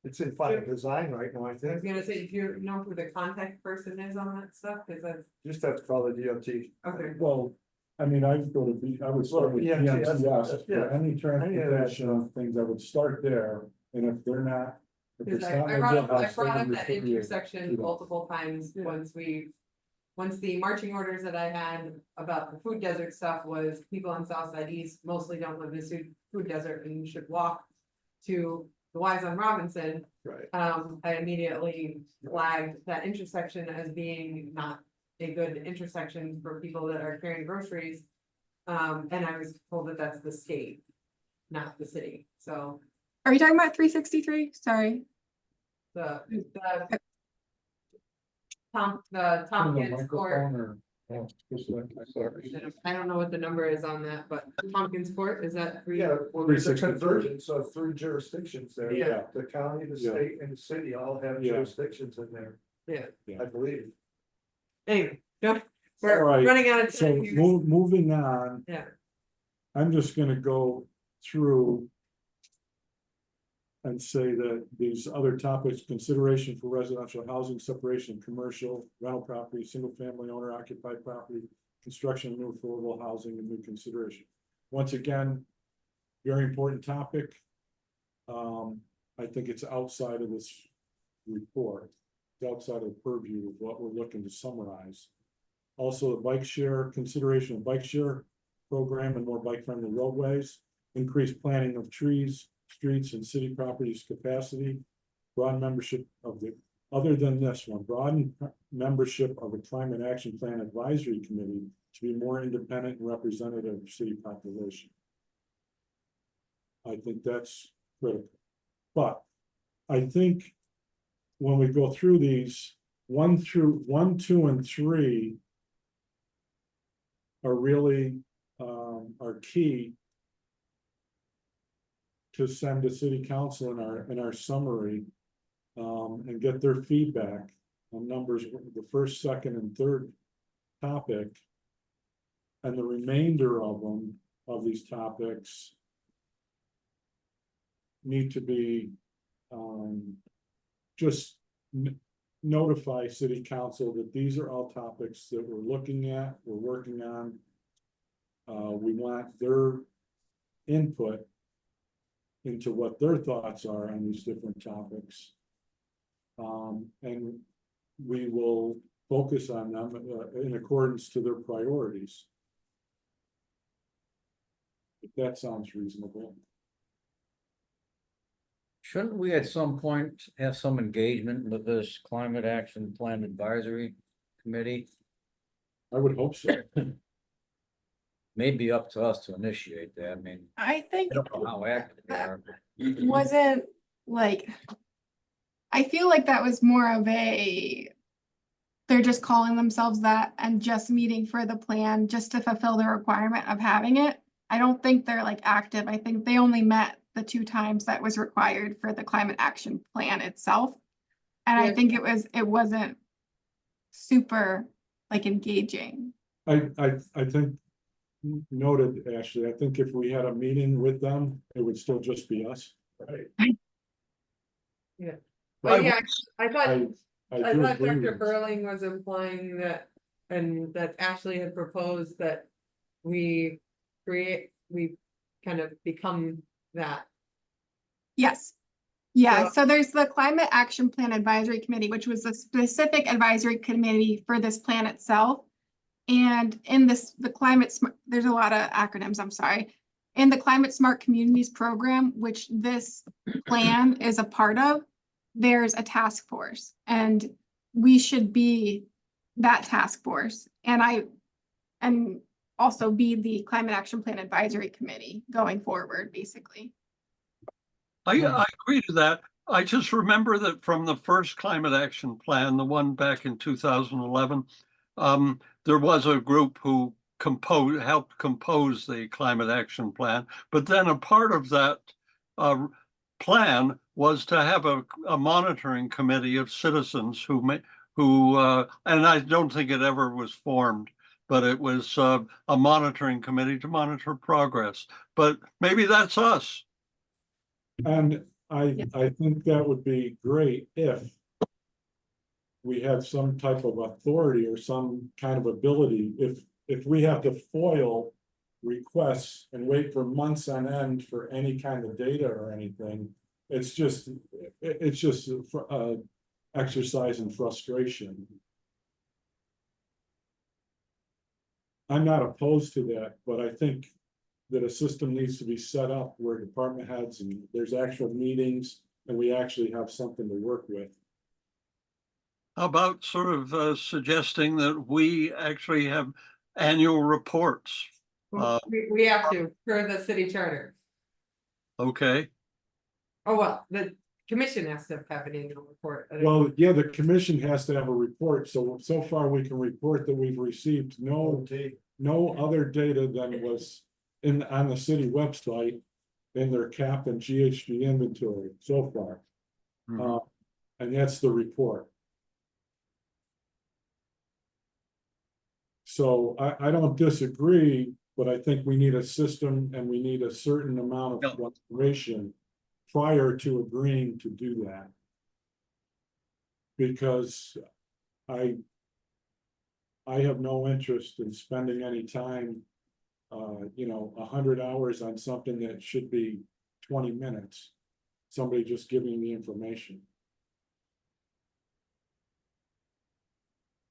it's in final design right now, I I was think. gonna say, if you know who the contact person is on that stuff, cause that's, Just have to call the DOT. okay. Well, I mean, I would start with Well, PMCS, yeah. for any transportation of things, I would start there, and if they're not. If Cause it's I not in brought the up wheelhouse, they're that gonna refer you intersection to them. multiple times, once the marching orders that I had about the food desert stuff was people on South Side East mostly don't live in the food desert and should walk to the Wise on Robinson. Right. I immediately flagged that intersection as being not a good intersection for people that are carrying groceries. And I was told that that's the state, not the city, so Are you talking about 363? Sorry. the Turn the Tompkins Court. microphone or- oh, just like I said. I don't know what the number is on that, but Tompkins Court, is that three? Yeah, well, there's a 363. convergence of 3 jurisdictions there. Yeah. The county, the Yeah. state, and the city all have Yeah. jurisdictions in there, Yeah, I believe. anyway, go- All we're right, running out of So time. here. moving on. Yeah. I'm just gonna go through. And say that these other topics, consideration for residential housing, separation, commercial, rental property, single family owner occupied property. Construction of new affordable housing and new consideration. Once again, very important topic. I think it's outside of this report. It's outside of the purview of what we're looking to summarize. Also, the bike share, consideration of bike share program and more bike friendly roadways, increased planting of trees, streets and city properties capacity, broad membership of the, other than this one, broaden membership of a climate action plan advisory committee to be more independent and representative of city population. I think that's critical. But I think when we go through these, 1, 2, and 3 are really are key to send to city council in our summary, and get their feedback on numbers, the first, second, and third topic. And the remainder of them, of these topics, need to be, just notify city council that these are all topics that we're looking at, we're working on. We want their input into what their thoughts are on these different topics. And we will focus on them in accordance to their priorities. If that sounds reasonable. Shouldn't we at some point have some engagement with this Climate Action Plan Advisory Committee? I would hope so. Maybe up to us to initiate that. I mean, I think I don't know how active they are. wasn't like, I feel like that was more of a, they're just calling themselves that and just meeting for the plan just to fulfill the requirement of having it. I don't think they're like active. I think they only met the 2 times that was required for the climate action plan itself. And I Yeah. think it wasn't super like engaging. I think, noted, Ashley, I think if we had a meeting with them, it would still just be us. Right. But yeah, I thought, I I do thought agree Dr. with- Burling was implying that, and that Ashley had proposed that we kind of become that. Yes. Yeah, So- so there's the Climate Action Plan Advisory Committee, which was a specific advisory committee for this plan itself. And in this, the climate, there's a lot of acronyms, I'm sorry. In the Climate Smart Communities Program, which this plan is a part of, there's a task force, and we should be that task force. And also be the Climate Action Plan Advisory Committee going forward, basically. I agree to that. I just remember that from the first climate action plan, the one back in 2011, there was a group who helped compose the climate action plan. But then a part of that plan was to have a monitoring committee of citizens who and I don't think it ever was formed, but it was a monitoring committee to monitor progress. But maybe that's us. And I think that would be great if we had some type of authority or some kind of ability. If we have to foil requests and wait for months on end for any kind of data or anything, it's just exercise in frustration. I'm not opposed to that, but I think that a system needs to be set up where department heads and there's actual meetings and we actually have something to work with. How about sort of suggesting that we actually have annual reports? We have to, per the city charter. Okay. Oh, well, the commission has to have an annual report. Well, yeah, the commission has to have a report. So far we can report that we've received no other data than was on the city website in their CAP and GHG inventory so far. And that's the report. So I don't disagree, but I think we need a system and we need a certain amount of information prior to agreeing to do that. Because I have no interest in spending any time, 100 hours on something that should be 20 minutes. Somebody just giving me information.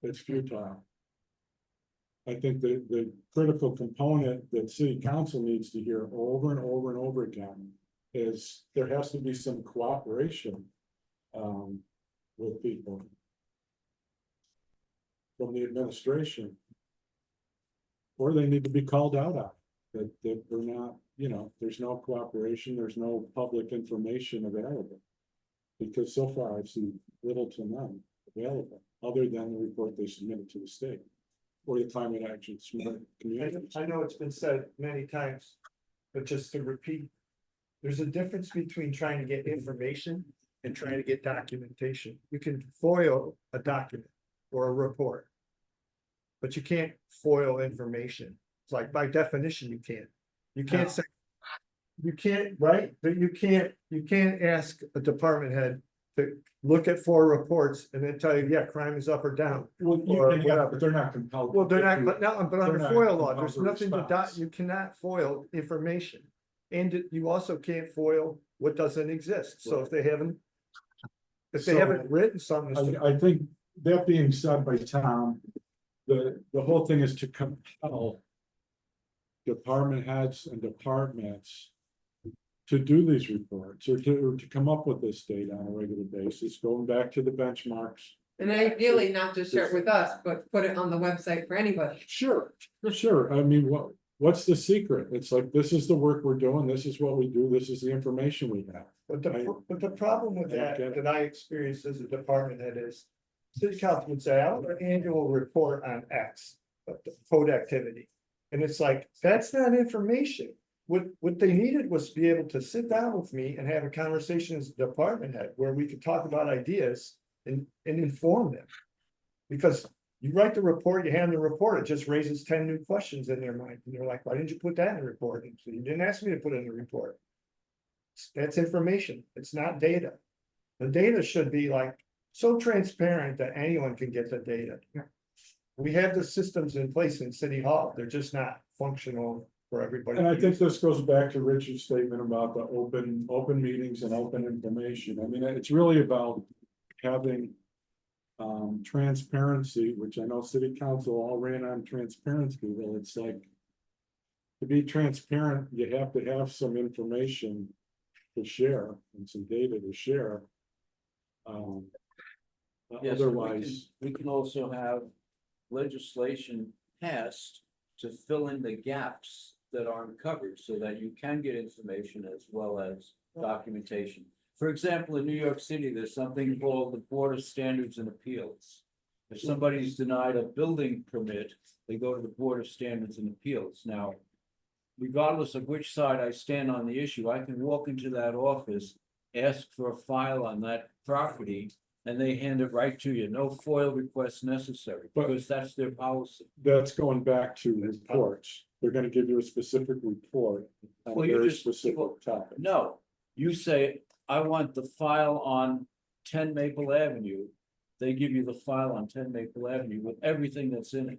It's futile. I think the critical component that city council needs to hear over and over and over again is there has to be some cooperation with people from the administration, or they need to be called out on that they're not, there's no cooperation, there's no public information available. Because so far I've seen little to none available, other than the report they submitted to the state or the climate action communities. I know it's been said many times, but just to repeat, there's a difference between trying to get information and trying to get documentation. You can foil a document or a report, but you can't foil information. It's like by definition, you can't. You can't say, you can't, right? But you can't ask a department head to look at 4 reports and then tell you, yeah, crime is up or down. Well, but they're not compelled. Well, they're not, but under They're not FOIL law, compelled there's to nothing to response. you cannot foil information. And you also can't foil what doesn't exist. So if they haven't written something. I think that being said by Tom, the whole thing is to compel department heads and departments to do these reports or to come up with this data on a regular basis, going back to the benchmarks. And ideally not just share it with us, but put it on the website for anybody. Sure. I mean, what's the secret? It's like, this is the work we're doing. This is what we do. This is the information we have. But the problem with that I experienced as a department head is, city council would say, I want an annual report on X, but the code activity. And it's like, that's not information. What they needed was to be able to sit down with me and have a conversation as a department head where we could talk about ideas and inform them. Because you write the report, you hand the report, it just raises 10 new questions in their mind. And they're like, why didn't you put that in the report? And so you didn't ask me to put it in the report. That's information. It's not data. The data should be like so transparent that anyone can get the data. We have the systems in place in City Hall. They're just not functional for everybody. And I think this goes back to Richard's statement about the open meetings and open information. I mean, it's really about having transparency, which I know city council all ran on transparency, well, it's like. To be transparent, you have to have some information to share and some data to share. Yes, Otherwise, we can also have legislation passed to fill in the gaps that aren't covered so that you can get information as well as documentation. For example, in New York City, there's something called the Board of Standards and Appeals. If somebody's denied a building permit, they go to the Board of Standards and Appeals. Now, regardless of which side I stand on the issue, I can walk into that office, ask for a file on that property, and they hand it right to you. No FOIL request necessary, because that's their policy. that's going back to reports. They're gonna give you a specific report on a Well, you very just- specific topic. No, you say, I want the file on 10 Maple Avenue. They give you the file on 10 Maple Avenue with everything that's in it.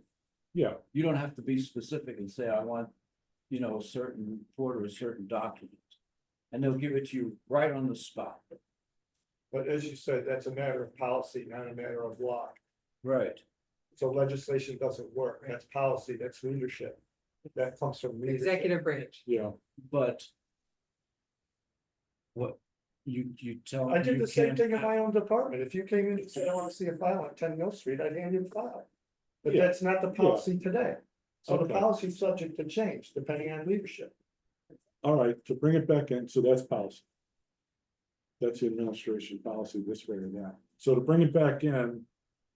Yeah, You don't have to be specific and say, I want, a certain report or a certain document. And they'll give it to you right on the spot. But as you said, that's a matter of policy, not a matter of law. Right. So legislation doesn't work. That's policy, that's leadership. That comes from leadership. Executive branch. yeah. But. What, you tell. I did you the same can't thing in have- my own department. If you came in and said, I want to see a file on 10 Mill Street, I'd hand you the file. But Yeah. that's not the policy today. So the Okay. policy is subject to change depending on leadership. All right, to bring it back in, so that's policy. That's the administration policy this way or that. So to bring it back in,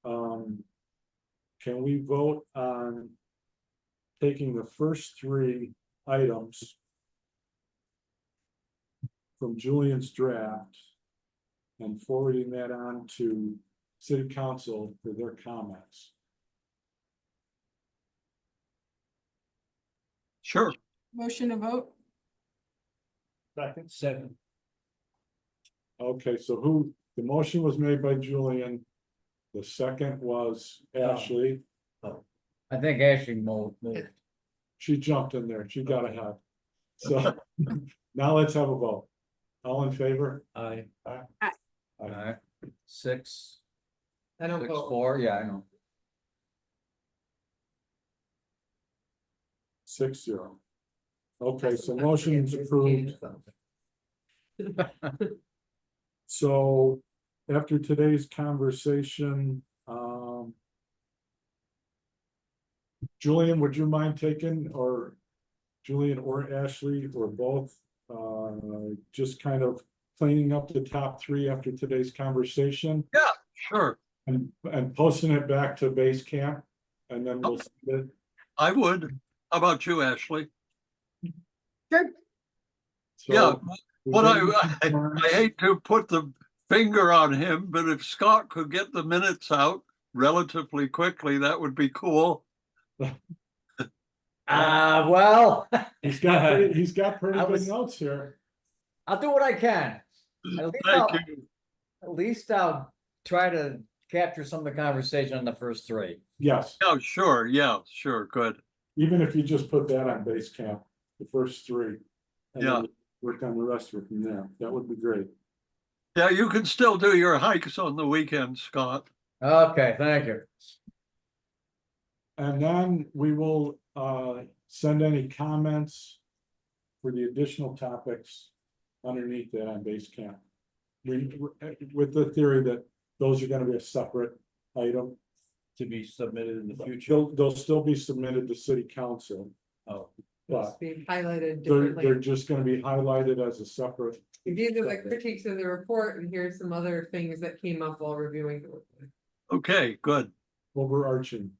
can we vote on taking the first three items from Julian's draft and forwarding that on to city council for their comments? Sure. Motion to vote? Second, Okay, so the motion was made by Julian. The second was Ashley. I think Ashley moved. She jumped in there. She got ahead. So now let's have a vote. All in favor? I, Aye. 6, I don't 6, vote. 4, yeah, I know. 6-0. Okay, so motion's approved. So after today's conversation, Julian, would you mind taking, or Julian or Ashley or both, just kind of cleaning up the top three after today's conversation Sure, and posting it back to base camp? And then we'll send it. I would. How about you, Ashley? Sure. So Yeah, we what get I hate to put the finger on him, but if Scott could get the minutes out relatively quickly, that would be cool. Well, He's got pretty I good was- notes here. I'll do what I can. Thank you. At least I'll try to capture some of the conversation on the first three. Yes, Oh, sure, yeah, sure, good. even if you just put that on base camp, the first three. And Yeah. then work on the rest of it from there. That would be great. Yeah, you can still do your hikes on the weekend, Scott. Okay, thank you. And then we will send any comments for the additional topics underneath that on base camp. With the theory that those are gonna be a separate item. to be submitted in the future. They'll still be submitted to city council, Oh, but Must be highlighted they're differently. just gonna be highlighted as a separate. These are the critiques of the report, and here's some other things that came up while reviewing the report. Okay, good. Overarching.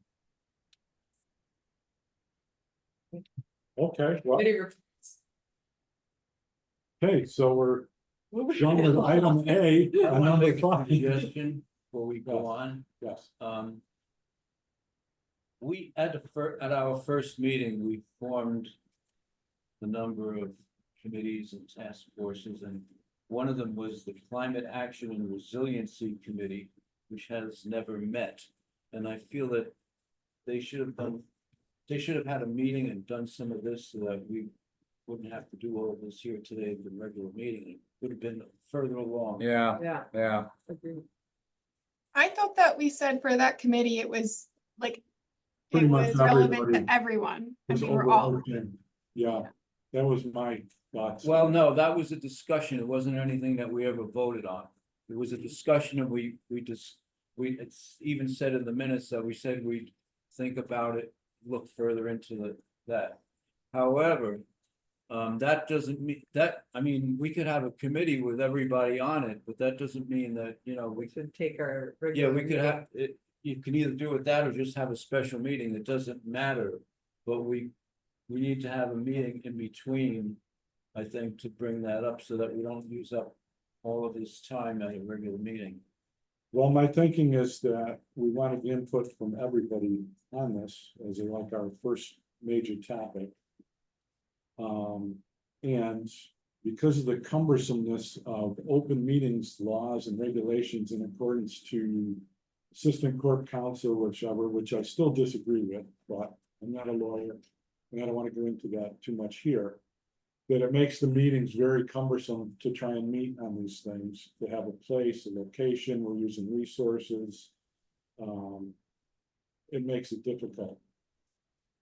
Okay, well, Committee reports. okay, so we're done with item A, I and want to number make a 5. suggestion before we go Yes. on. Yes, We, at our first meeting, we formed a number of committees and task forces, and one of them was the Climate Action and Resiliency Committee, which has never met. And I feel that they should have had a meeting and done some of this so that we wouldn't have to do all of this here today at the regular meeting. It would have been further along. Yeah, Yeah, yeah. agreed. I thought that we said for that committee, it was like, Pretty it much was relevant everybody to everyone, and was we were all. overarching. Yeah, that was my thoughts. Well, no, that was a discussion. It wasn't anything that we ever voted on. It was a discussion and we it's even said in the minutes that we said we'd think about it, look further into that. However, that doesn't mean that, I mean, we could have a committee with everybody on it, but that doesn't mean that, you know, we Should take our. yeah, regular we could meeting. have it, you can either do it that or just have a special meeting, it doesn't matter. But we need to have a meeting in between, I think, to bring that up so that we don't use up all of this time at a regular meeting. Well, my thinking is that we wanted input from everybody on this as like our first major topic. And because of the cumbersomeness of open meetings laws and regulations in accordance to assistant court counsel, whichever, which I still disagree with, but I'm not a lawyer. And I don't want to go into that too much here. That it makes the meetings very cumbersome to try and meet on these things, to have a place, a location, we're using resources. It makes it difficult.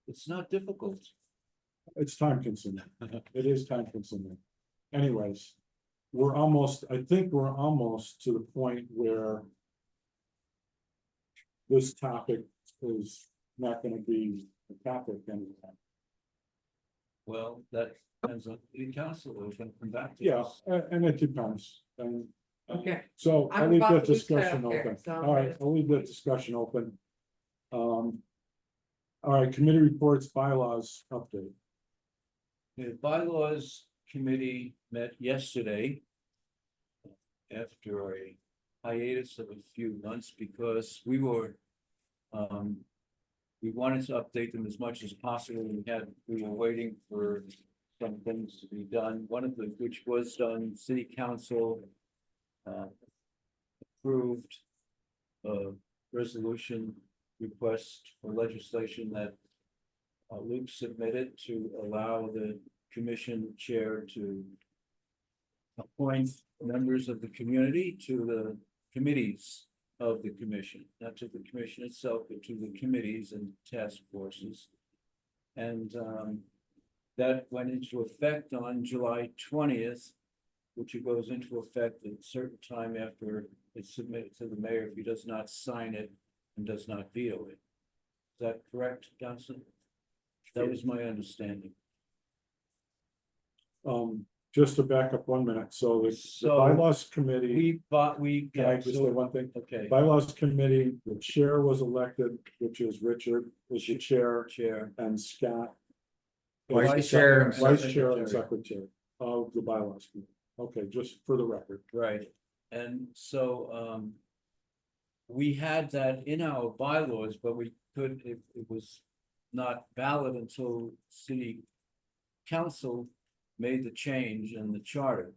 It's not difficult. It's time consuming. It is time consuming. Anyways, I think we're almost to the point where this topic is not gonna be a topic anymore. Well, that depends on the council, who's gonna come back to Yeah, us. and it depends, and. Okay. So I'll I'm leave about that to lose discussion track here, open. so I'm All right, gonna- I'll leave that discussion open. All right, committee reports, bylaws update. The bylaws committee met yesterday. After a hiatus of a few months because we were. We wanted to update them as much as possible. We were waiting for some things to be done. One of which was done, city council. Approved. A resolution request for legislation that. Luke submitted to allow the commission chair to. Appoint members of the community to the committees of the commission, not to the commission itself, but to the committees and task forces. And that went into effect on July 20th, which it goes into effect at a certain time after it's submitted to the mayor if he does not sign it and does not veto it. Is that correct, Johnson? That was my understanding. Just to back up 1 minute, so the So, bylaws committee, can I just say one thing? Okay, Bylaws committee, the chair was elected, which is Richard, was the chair, chair. and Scott. Vice chair and Vice chair and secretary of the bylaws committee. Okay, just for the record. Right, and so, we had that in our bylaws, but we could, it was not valid until city council made the change in the charter.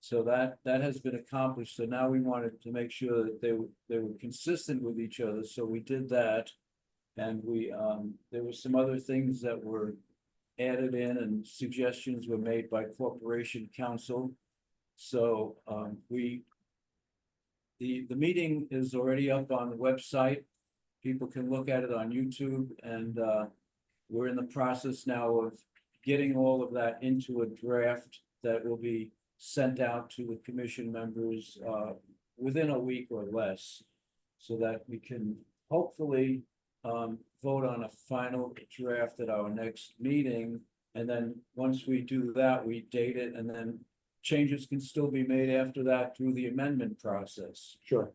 So that has been accomplished, so now we wanted to make sure that they were consistent with each other, so we did that. And we, there were some other things that were added in and suggestions were made by corporation council. So, the meeting is already up on the website. People can look at it on YouTube and, we're in the process now of getting all of that into a draft that will be sent out to the commission members, within a week or less. So that we can hopefully, vote on a final draft at our next meeting. And then once we do that, we date it and then changes can still be made after that through the amendment process. Sure.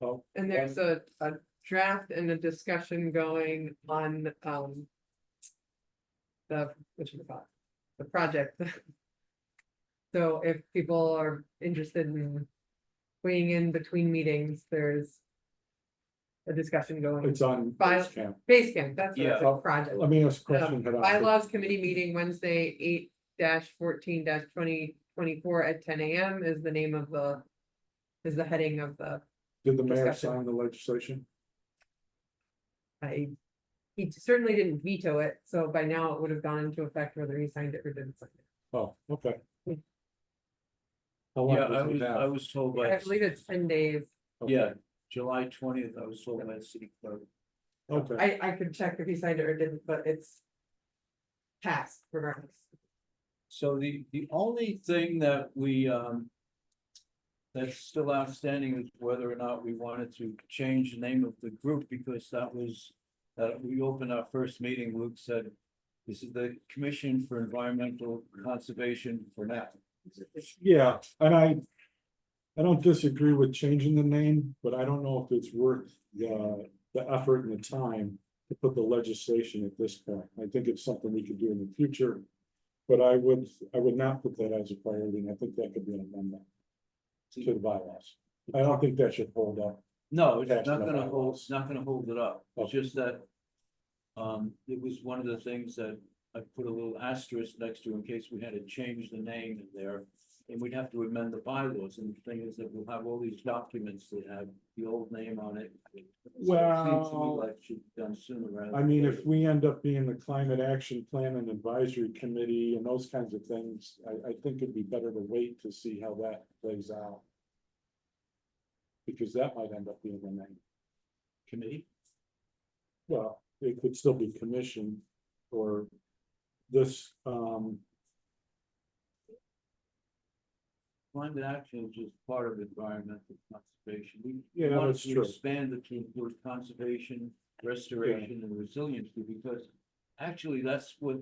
Oh, And there's a draft and a discussion going on, the project. So if people are interested in weighing in between meetings, there's a discussion going. it's on By- Basecamp. Basecamp, that's what it's Yeah. a project. Let me ask a question. Bylaws committee meeting Wednesday, 8-14-2024 at 10 AM is the name of is the heading of the, Did the mayor discussion. sign the legislation? he certainly didn't veto it, so by now it would have gone into effect whether he signed it or didn't sign it. Oh, okay. Hmm. How long Yeah, does he I have? was told I by, believe it's 10 days. Yeah, July 20th, I was told by the city clerk. Okay, I could check if he signed it or didn't, but it's passed regardless. So the only thing that we, that's still outstanding is whether or not we wanted to change the name of the group, because that was, we opened our first meeting, Luke said, this is the Commission for Environmental Conservation for now. yeah, and I don't disagree with changing the name, but I don't know if it's worth the effort and the time to put the legislation at this point. I think it's something we could do in the future. But I would not put that as a priority, and I think that could be an amendment to the bylaws. I don't think that should hold up. No, it's That's not the gonna hold, bylaws. it's not gonna hold it up. It's Okay. just that. It was one of the things that I put a little asterisk next to in case we had to change the name in there. And we'd have to amend the bylaws, and the thing is that we'll have all these documents that have the old name on it. So it seems to me Well, like it should be done sooner rather I than mean, later. if we end up being the Climate Action Plan and Advisory Committee and those kinds of things, I think it'd be better to wait to see how that plays out. Because that might end up being the name. Committee, Well, it could still be commission or this, climate action is just part of environmental conservation. We Yeah, want that's to true. expand it to include conservation, restoration, and resiliency, because actually that's what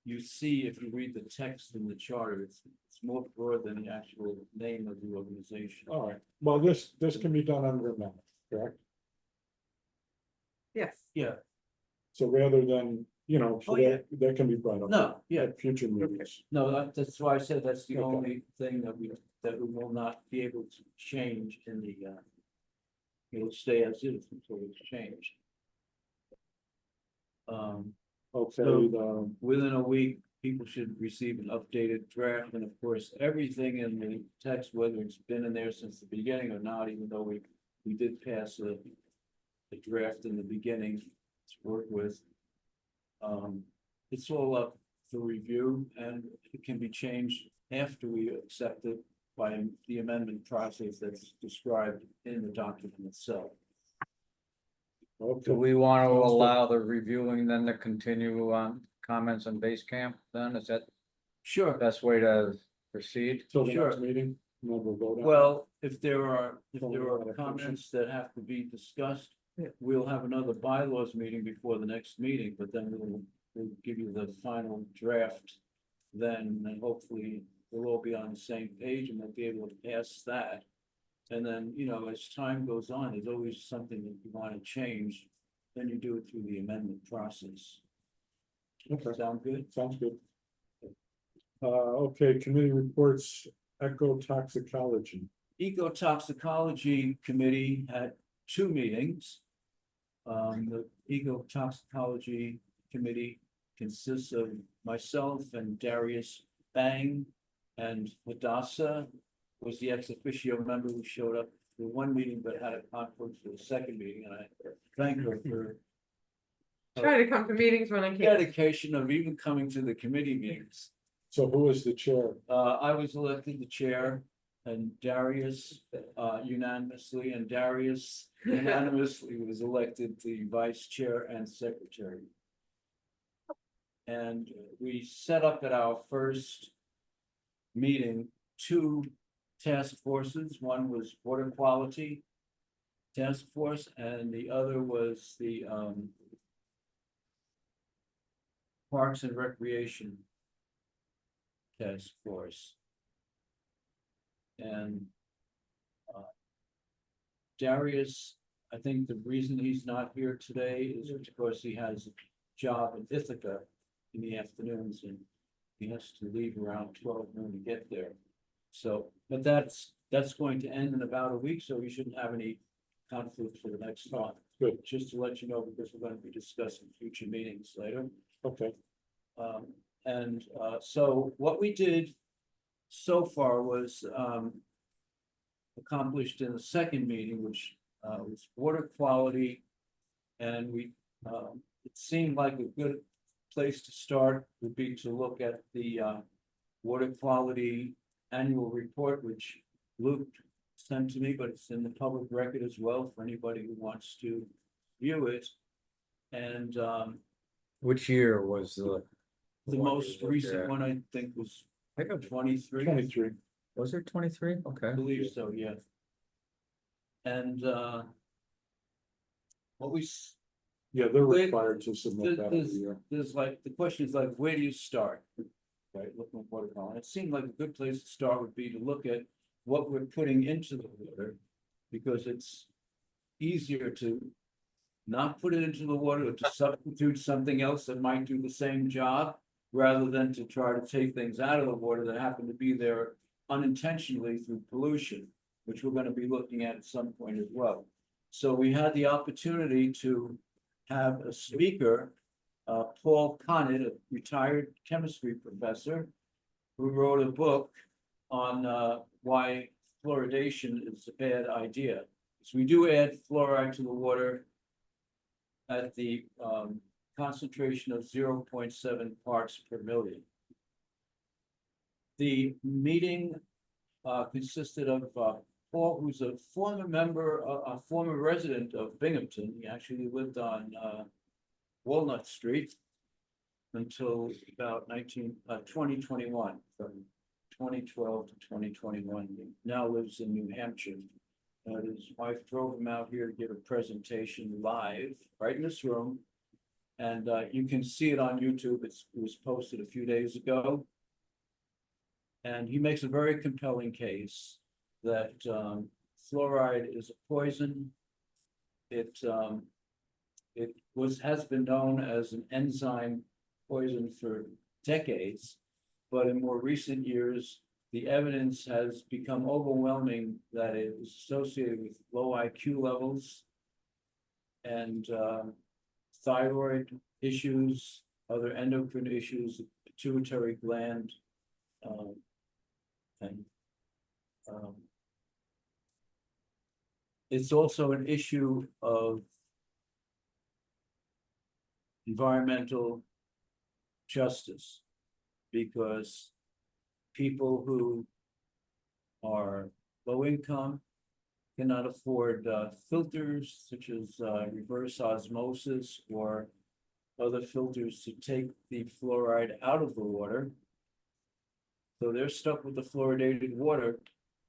you see if you read the text in the charter. It's more broad than the actual name of the organization. all right, well, this can be done under amendment, correct? Yes. Yeah, So rather than, so Oh, yeah. that can be brought up. no, yeah, At future meetings. no, that's why I said that's the Okay. only thing that we will not be able to change in the, it'll stay as is until it's changed. Okay, So- Within a week, people should receive an updated draft, and of course, everything in the text, whether it's been in there since the beginning or not, even though we did pass a draft in the beginning to work with. It's all up for review, and it can be changed after we accept it by the amendment process that's described in the document itself. okay, Do we want to Sounds good. allow the reviewing then to continue on comments on base camp then? Is that the Sure. best way to proceed? till the next Sure. meeting, and then we'll vote on it. Well, if there are Well, comments that have to be discussed, Yeah. we'll have another bylaws meeting before the next meeting, but then we'll give you the final draft. Then, and hopefully we'll all be on the same page and we'll be able to pass that. And then, as time goes on, there's always something that you want to change, then you do it through the amendment process. Okay, Sound good? sounds good. Okay, committee reports, ecotoxicology. Ecotoxicology Committee had 2 meetings. The Ecotoxicology Committee consists of myself and Darius Bang, and Hadassah was the ex officio member who showed up for one meeting but had a conflict for the second meeting, and I thank her for Try to come to meetings when I can. dedication of even coming to the committee meetings. So who is the chair? I was elected the chair, and Darius unanimously, and Darius unanimously was elected the vice chair and secretary. And we set up at our first meeting 2 task forces. One was water quality task force, and the other was the Parks and Recreation task force. And Darius, I think the reason he's not here today is because he has a job in Ithaca in the afternoons, and he has to leave around 12 noon to get there. So, but that's going to end in about a week, so we shouldn't have any conflict for the next month. Good. Just to let you know, because we're going to be discussing future meetings later. Okay, So what we did so far was accomplished in the second meeting, which was water quality. And it seemed like a good place to start would be to look at the water quality annual report, which Luke sent to me, but it's in the public record as well for anybody who wants to view it. And Which year was the? the most recent one, I think, was I got 23. 23. Was it 23? Okay. I believe so, yeah. And what we, Yeah, they're Wait, required to submit that every year. there's like, the question is like, where do you start? Right, looking at water quality, it seemed like a good place to start would be to look at what we're putting into the water. Because it's easier to not put it into the water, or to substitute something else that might do the same job. Rather than to try to take things out of the water that happen to be there unintentionally through pollution, which we're gonna be looking at some point as well. So we had the opportunity to have a speaker, Paul Connett, a retired chemistry professor, who wrote a book on why fluoridation is a bad idea. So we do add fluoride to the water at the concentration of 0.7 parts per million. The meeting consisted of Paul, who's a former member, a former resident of Binghamton. He actually lived on Walnut Street until about 2021, from 2012 to 2021. He now lives in New Hampshire. His wife drove him out here to give a presentation live, right in this room. And you can see it on YouTube. It was posted a few days ago. And he makes a very compelling case that fluoride is a poison. It has been known as an enzyme poison for decades, but in more recent years, the evidence has become overwhelming that it is associated with low IQ levels and thyroid issues, other endocrine issues, pituitary gland, and it's also an issue of environmental justice, because people who are low income cannot afford filters such as reverse osmosis or other filters to take the fluoride out of the water. So they're stuck with the fluoridated water,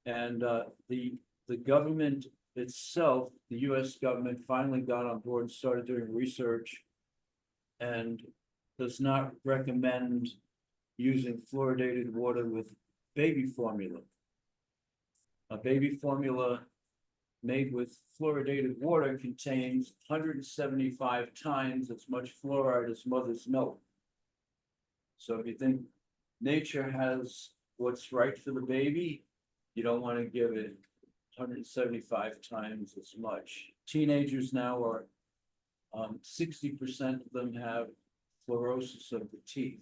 and the government itself, the US government, finally got on board and started doing research and does not recommend using fluoridated water with baby formula. A baby formula made with fluoridated water contains 175 times as much fluoride as mother's milk. So if you think nature has what's right for the baby, you don't want to give it 175 times as much. Teenagers now are 60% of them have fluorosis of the teeth.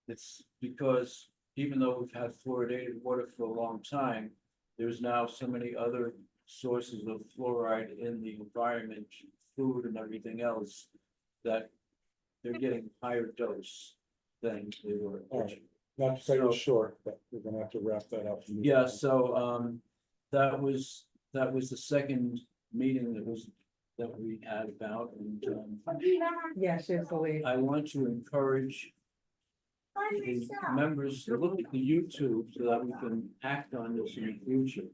It's because even though we've had fluoridated water for a long time, there's now so many other sources of fluoride in the environment, food and everything else, that they're getting higher dose than they were. All right. Not to say you're short, but we're gonna have to wrap that up. Yeah, so that was the second meeting that we had about, and Yeah, she has to leave. I want to encourage the members to look at the YouTube so that we can act on this in the future.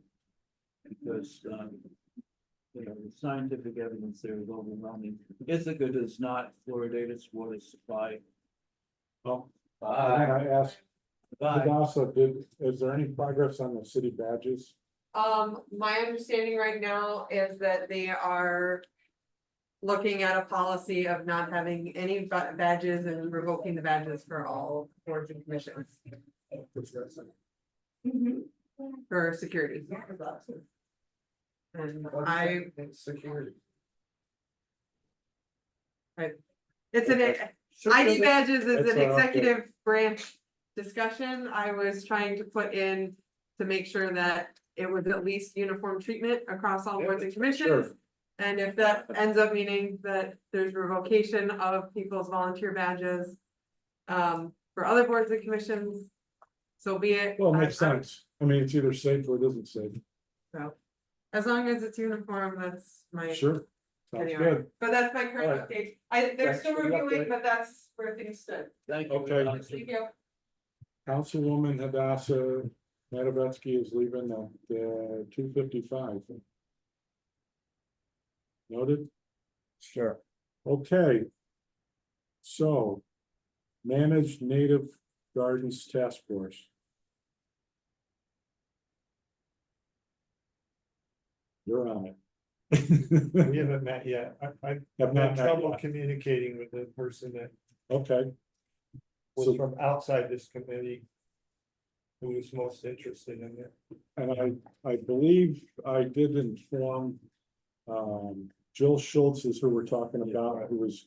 Because you know, the scientific evidence there is overwhelming. Ithaca does not fluoridate its water supply. Well, I asked, Bye. Hadassah, is there any progress on the city badges? My understanding right now is that they are looking at a policy of not having any badges and revoking the badges for all boards and commissions. For security. And Security. it's an, ID badges is It's an an executive branch discussion. I was trying to put in to make sure that it was at least uniform treatment across all boards and commissions. Sure. And if that ends up meaning that there's revocation of people's volunteer badges for other boards and commissions, so be it. Well, it makes sense. I mean, it's either safe or it isn't safe. So, as long as it's uniform, that's my. Sure, sounds Anyway, good. but that's my current Alright. update. They're Thanks still for the reviewing, update. but that's where things stood. Thank you. Okay. Thank you. Councilwoman Hadassah Matavetsky is leaving at 2:55. Noted? Sure. Okay. So, Managed Native Gardens Task Force. You're on it. We haven't met yet. I Have had not met trouble yet. communicating with the person that Okay, was So- from outside this committee. Who was most interested in it. and I believe I did inform Jill Schultz is who we're talking about, who was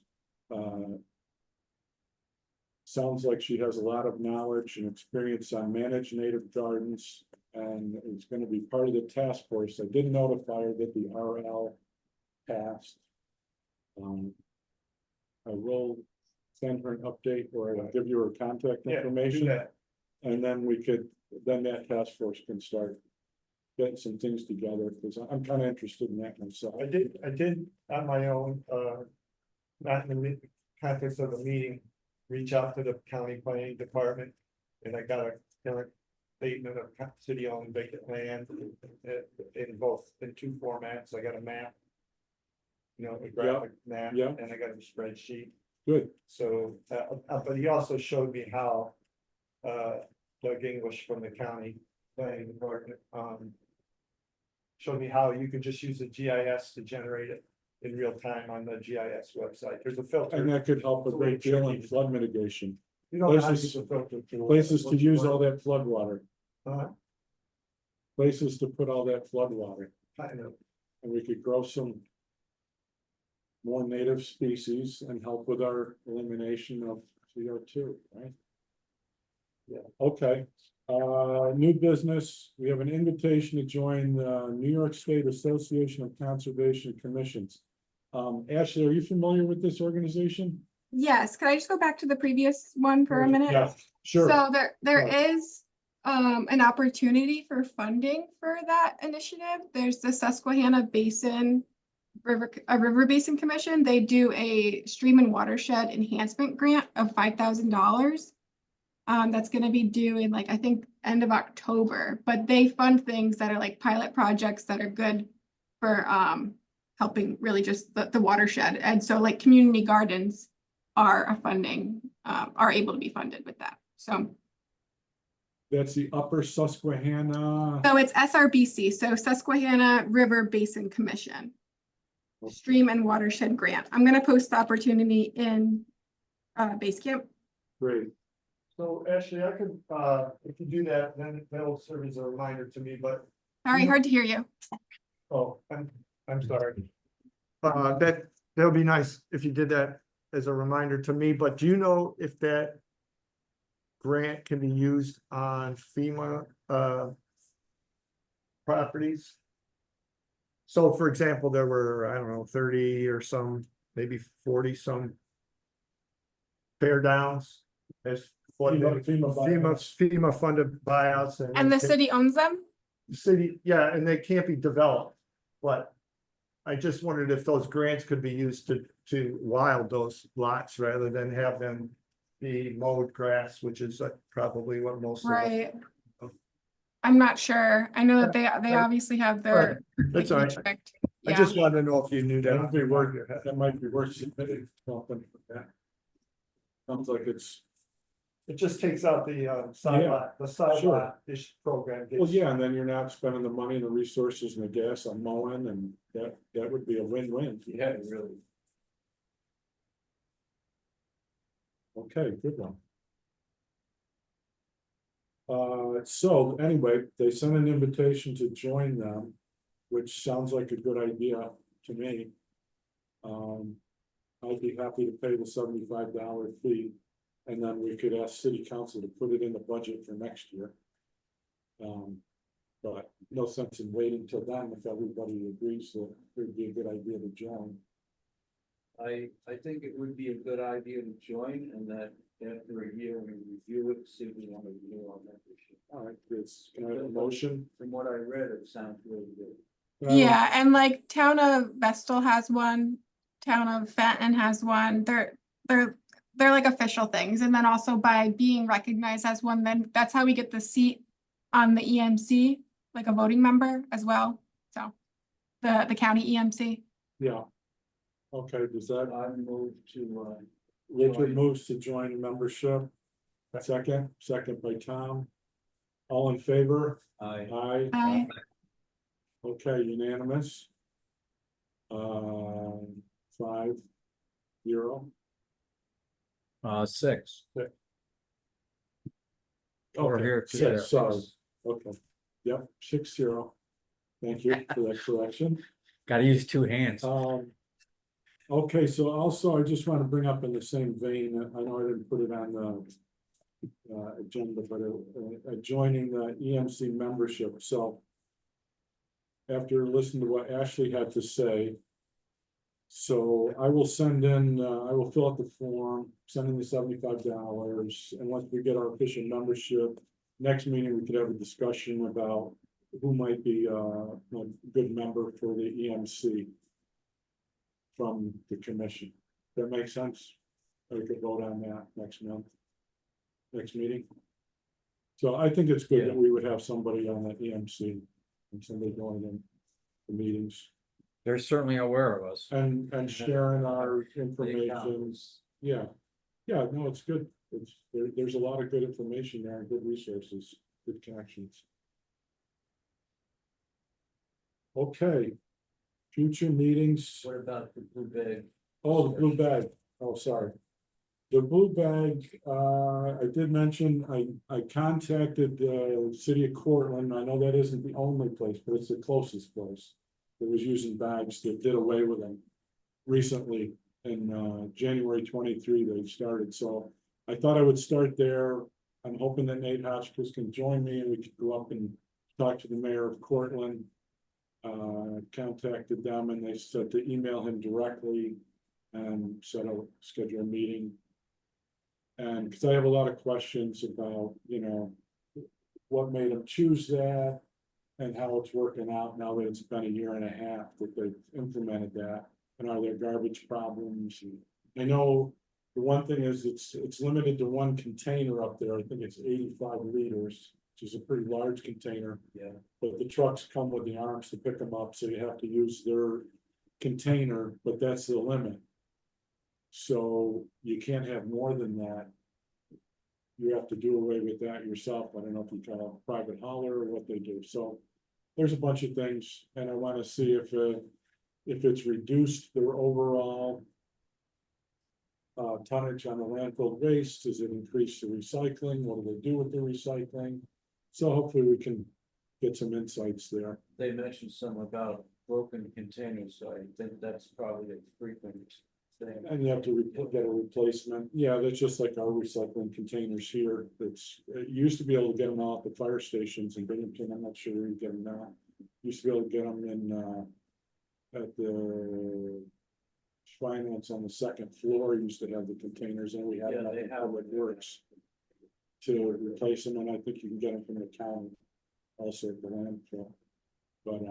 sounds like she has a lot of knowledge and experience on managed native gardens and is going to be part of the task force. I did notify her that the RL passed. I will send her an update or I'll give you her contact Yeah, do information. that. And then then that task force can start getting some things together, because I'm kind of interested in that myself. I did on my own, not in the context of the meeting, reach out to the county planning department. And I got a current statement of city-owned vacant land in two formats. I got a map. You know, a graphic map, yeah. and I got a spreadsheet. Good, So, but he also showed me how, Doug English from the county planning department, showed me how you could just use the GIS to generate it in real time on the GIS website. There's a and filter. that could help a great deal in flood mitigation, You don't know how to places- use a filter tool. places to use all that flood water, Uh, places to put all that flood water, kind of. and we could grow some more native species and help with our elimination of CO2, right? Yeah. Okay, new business, we have an invitation to join the New York State Association of Conservation Commissions. Ashley, are you familiar with this organization? Yes, could I just go back to the previous one for a minute? Yeah, sure. So there Sure. is an opportunity for funding for that initiative. There's the Susquehanna Basin River Basin Commission. They do a stream and watershed enhancement grant of $5,000. That's gonna be due in I think end of October, but they fund things that are like pilot projects that are good for helping really just the watershed. And so like community gardens are are able to be funded with that. So That's the Upper Susquehanna. it's SRBC, so Susquehanna River Basin Commission. Stream and watershed grant. I'm gonna post the opportunity in Basecamp. Great. So Ashley, I could, if you do that, then that'll serve as a reminder to me, but, Sorry, hard to hear you. oh, I'm sorry. That'll be nice if you did that as a reminder to me, but do you know if that grant can be used on FEMA, properties? So for example, there were, I don't know, 30 or some, maybe 40 some tear downs as FEMA funded buyouts. And the city owns them? City, yeah, and they can't be developed, but I just wondered if those grants could be used to wild those lots rather than have them be mowed grass, which is probably what most of them. Right. I'm not sure. I know that they obviously have their. That's all right. district. I Yeah. just wanted to know if you knew That might be worth, that. that might be worth submitting something for that. Sounds like it's, It just takes out the side Yeah, lot, the side sure. lot ish program. well, yeah, and then you're not spending the money and the resources and the gas on mowing, and that would be a win-win. Yeah, really. Okay, good one. So anyway, they sent an invitation to join them, which sounds like a good idea to me. I'd be happy to pay the $75 fee, and then we could ask city council to put it in the budget for next year. But no sense in waiting till then if everybody agrees that it would be a good idea to join. I think it would be a good idea to join and that after a year we review it, see if we want to renew our membership. All right, can I have a motion? From what I read, it sounds really good. Yeah, and like town of Vestal has one, town of Fenton has one. They're like official things. And then also by being recognized as one, then that's how we get the seat on the EMC, like a voting member as well. So the county EMC. Yeah. Okay, does that, I move to, Richard join. moves to join membership. Second by Tom. All in favor? I, Aye. Okay, unanimous. 5-0. 6. Over Okay, here, six, too. sorry. Okay, yep, 6-0. Thank you for that correction. Gotta use two hands. Okay, so also I just want to bring up in the same vein, I know I didn't put it on the agenda, but joining the EMC membership, so after listening to what Ashley had to say, so I will send in, I will fill out the form, send in the $75, and once we get our official membership, next meeting, we could have a discussion about who might be a good member for the EMC from the commission. That makes sense? We could vote on that next month, next meeting. So I think it's good that we would have somebody on the EMC and somebody going in the meetings They're certainly aware of us. and sharing our information. Yeah, no, it's good. There's a lot of good information there and good resources, good connections. Okay, future meetings. what about the blue bag? Oh, the blue bag. Oh, sorry. The blue bag, I did mention, I contacted the city of Cortland. I know that isn't the only place, but it's the closest place that was using bags that did away with them recently. In January 23, they started. So I thought I would start there. I'm hoping that Nate Hotchkiss can join me and we could go up and talk to the mayor of Cortland. Contacted them and they said to email him directly and set up, schedule a meeting. And because I have a lot of questions about, what made them choose that and how it's working out now that it's been a year and a half that they've implemented that. And are there garbage problems? And I know the one thing is it's limited to one container up there. I think it's 85 liters, which is a pretty large container. Yeah. But the trucks come with the arms to pick them up, so you have to use their container, but that's the limit. So you can't have more than that. You have to do away with that yourself. I don't know if you call it private hauler or what they do. So there's a bunch of things, and I want to see if it's reduced their overall tonnage on the landfill waste. Does it increase the recycling? What do they do with the recycling? So hopefully we can get some insights there. They mentioned some about broken containers, so I think that's probably a frequent thing. And you have to get a replacement. Yeah, that's just like our recycling containers here. You used to be able to get them out at the fire stations in Binghamton. I'm not sure where you get them now. Used to be able to get them in at the finance on the second floor. Used to have the containers, and we have them in Public Works to replace them. And I think you can get them from the county also at the landfill. But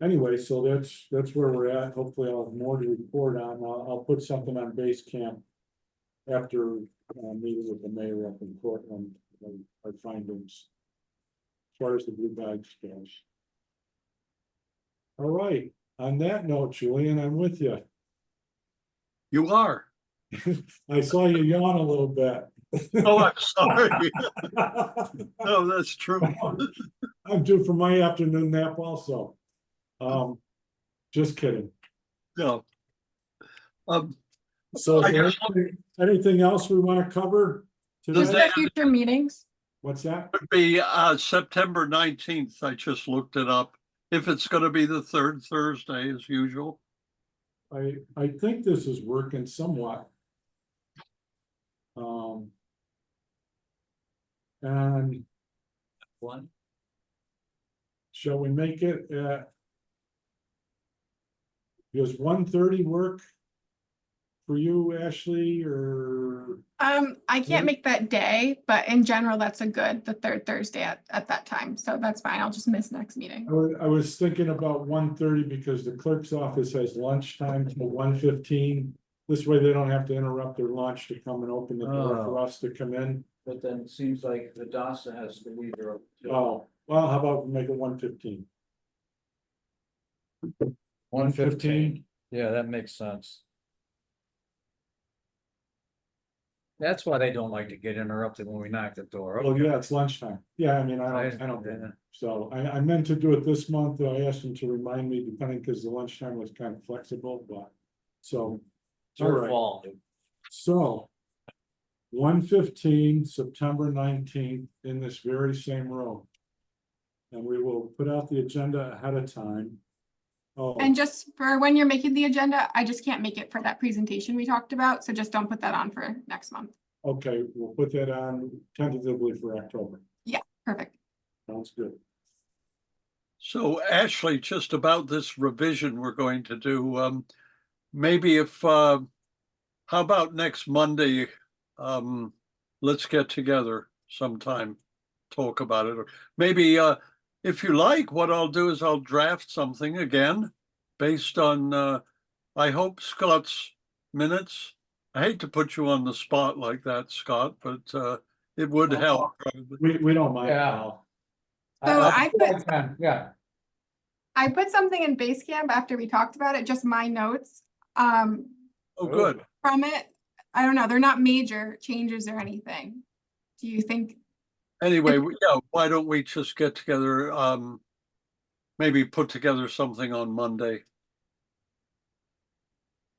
anyway, so that's where we're at. Hopefully I'll have more to report on. I'll put something on base camp after meeting with the mayor up in Portland, our findings as far as the blue bags goes. All right, on that note, Julian, I'm with you. You are. I saw you yawn a little bit. Oh, I'm sorry. No, that's true. I'm due for my afternoon nap also. Just kidding. No. So is I there just anything else we want to cover Just today? the future meetings. What's that? would be September 19th. I just looked it up. If it's going to be the third Thursday as usual. I think this is working somewhat. And One, shall we make it does 1:30 work for you, Ashley, or? I can't make that day, but in general, that's the third Thursday at that time, so that's fine, I'll just miss next meeting. I was thinking about 1:30 because the clerk's office has lunchtime till 1:15. This way they don't have to interrupt their lunch to come and open the door for us to come in. But then it seems like the DASA has to leave her. Oh, well, how about we make it 1:15? 1:15. Yeah, that makes sense. That's why they don't like to get interrupted when we knock the door. Well, yeah, it's lunchtime. Yeah, I mean, I don't. Yeah. So I meant to do it this month. I asked them to remind me, depending, because the lunchtime was kind of flexible, but, so. It's your all right. fault. So. 1:15, September 19th, in this very same room. And we will put out the agenda ahead of time. Oh, And just for when you're making the agenda, I just can't make it for that presentation we talked about, so just don't put that on for next month. okay, we'll put that on tentatively for October. Perfect. Sounds good. So Ashley, just about this revision we're going to do, maybe if, how about next Monday? Let's get together sometime, talk about it. Or maybe, if you like, what I'll do is I'll draft something again based on, I hope Scott's minutes. I hate to put you on the spot like that, Scott, but it would help. probably. We don't mind. Yeah. Al. So Yeah, I put something in base camp after we talked about it, just my notes. Oh, good. From it, I don't know, they're not major changes or anything. Do you think? Anyway, yeah, why don't we just get together, maybe put together something on Monday?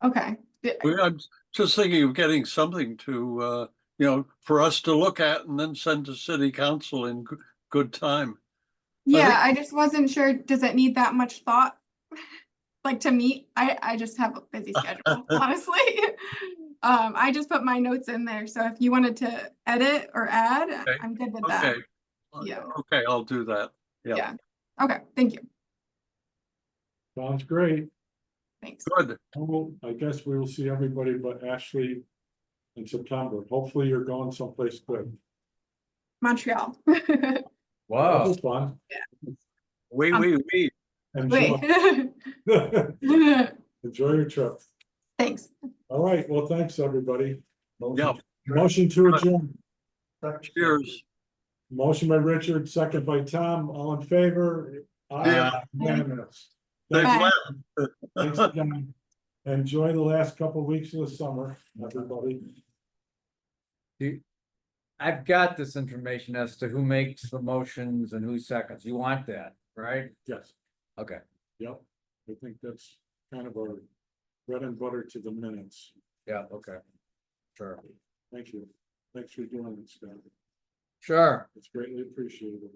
Okay, I'm just thinking of getting something to, for us to look at and then send to city council in good time. yeah, I just wasn't sure, does it need that much thought? Like to meet, I just have a busy schedule, honestly. I just put my notes in there, so if you wanted to edit or add, Okay. I'm good with that. Okay. Yeah. Okay, I'll do that. Yeah. Yeah, okay, thank you, Sounds great. thanks. Good. Well, I guess we will see everybody but Ashley in September. Hopefully you're going someplace good. Montreal. wow. That was fun. We. Enjoy. Wait. Enjoy your trip. Thanks. All right, well, thanks, everybody. Yeah, Motion to adjourn. cheers. Motion by Richard, second by Tom, all in favor? Yeah. Unanimous. They've Bye. left. Thanks again. Enjoy the last couple of weeks of the summer, everybody. I've got this information as to who makes the motions and who seconds. You want that, right? Yes, Okay. yep. I think that's kind of our bread and butter to the minutes. Yeah, okay. Sure. Thank you. Thanks for doing this, Scott. Sure. It's greatly appreciated.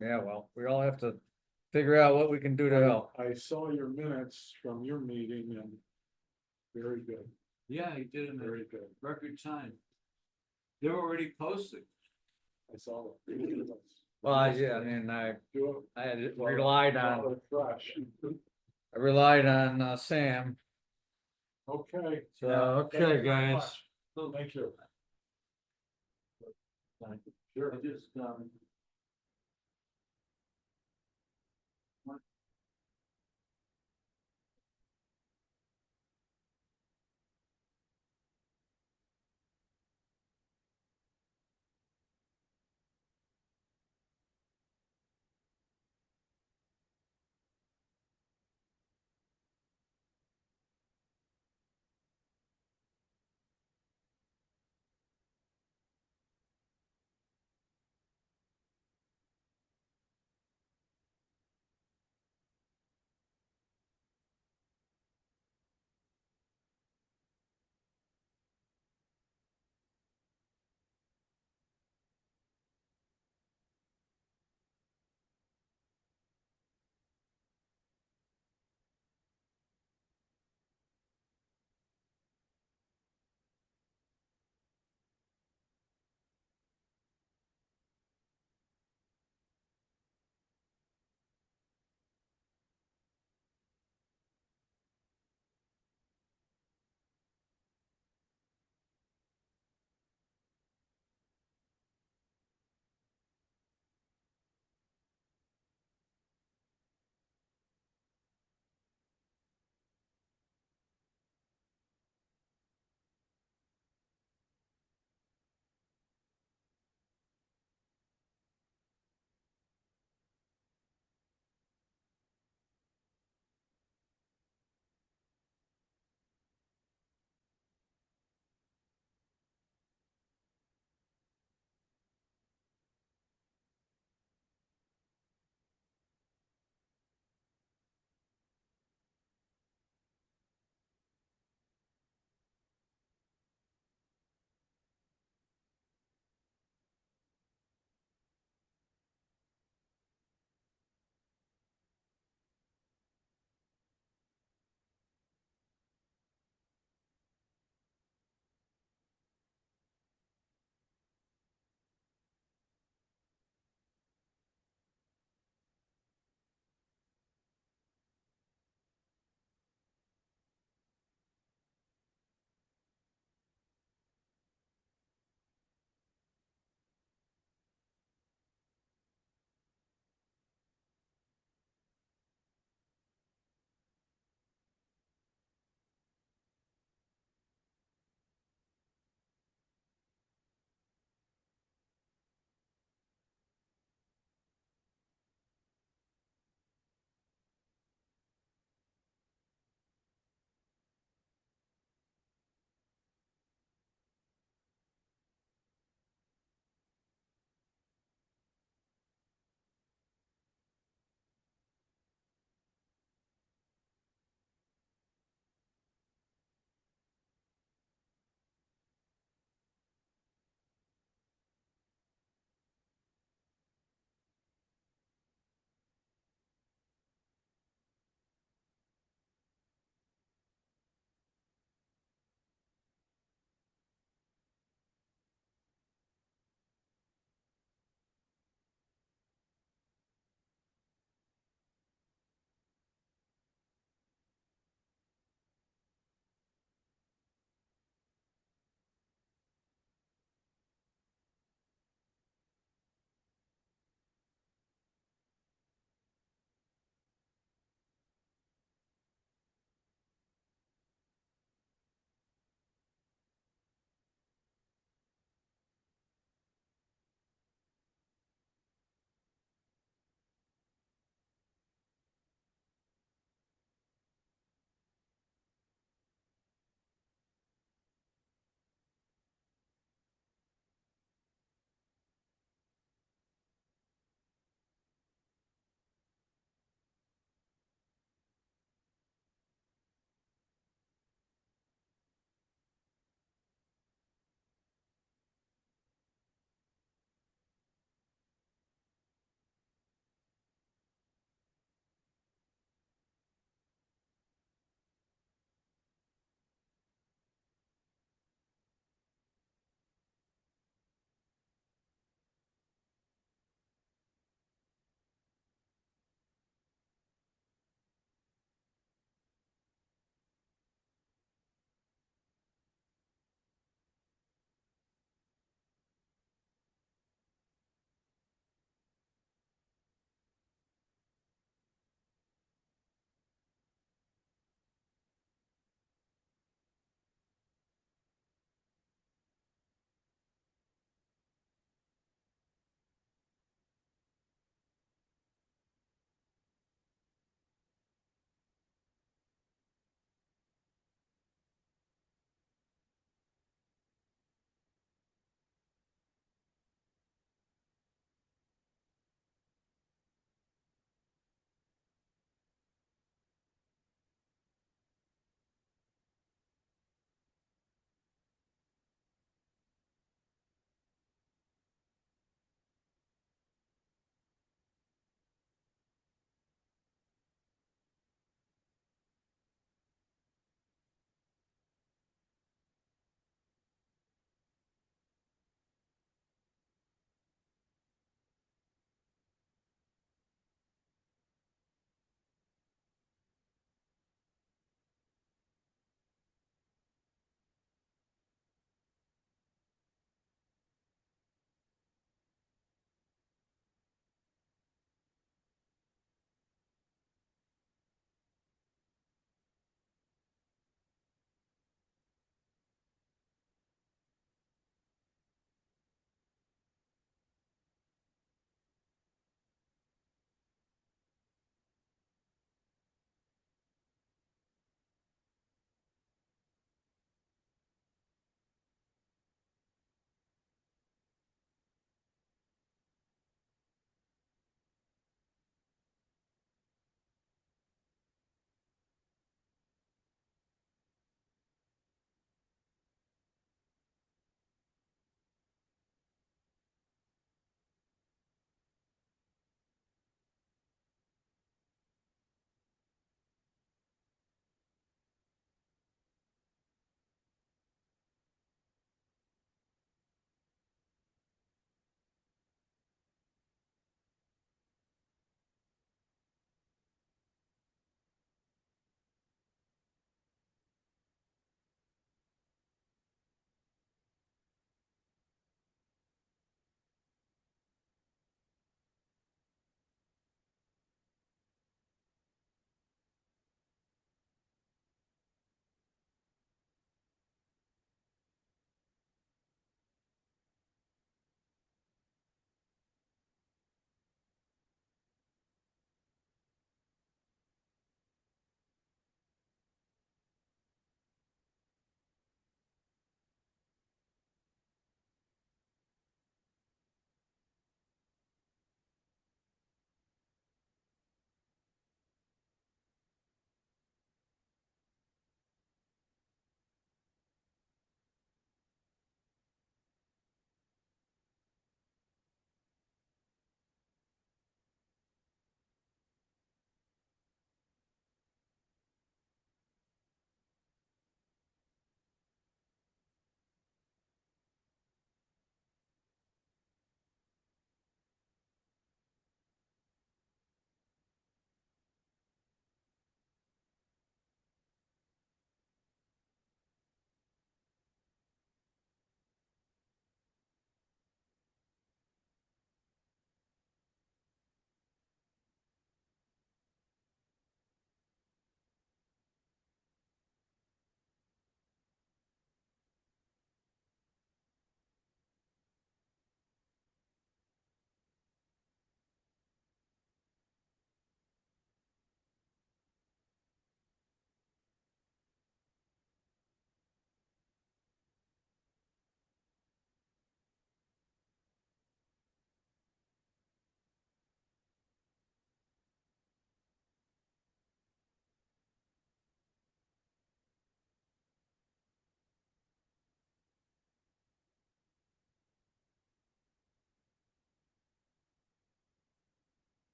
Yeah, well, we all have to figure out what we can do to help. I saw your minutes from your meeting and very good, Yeah, he did it in very a good. record time. They're already posted. I saw it. Well, yeah, I mean, I had relied on, Fresh. I relied on Sam. Okay. So, Thank you okay, very guys. much. Thank you. Sure. I just,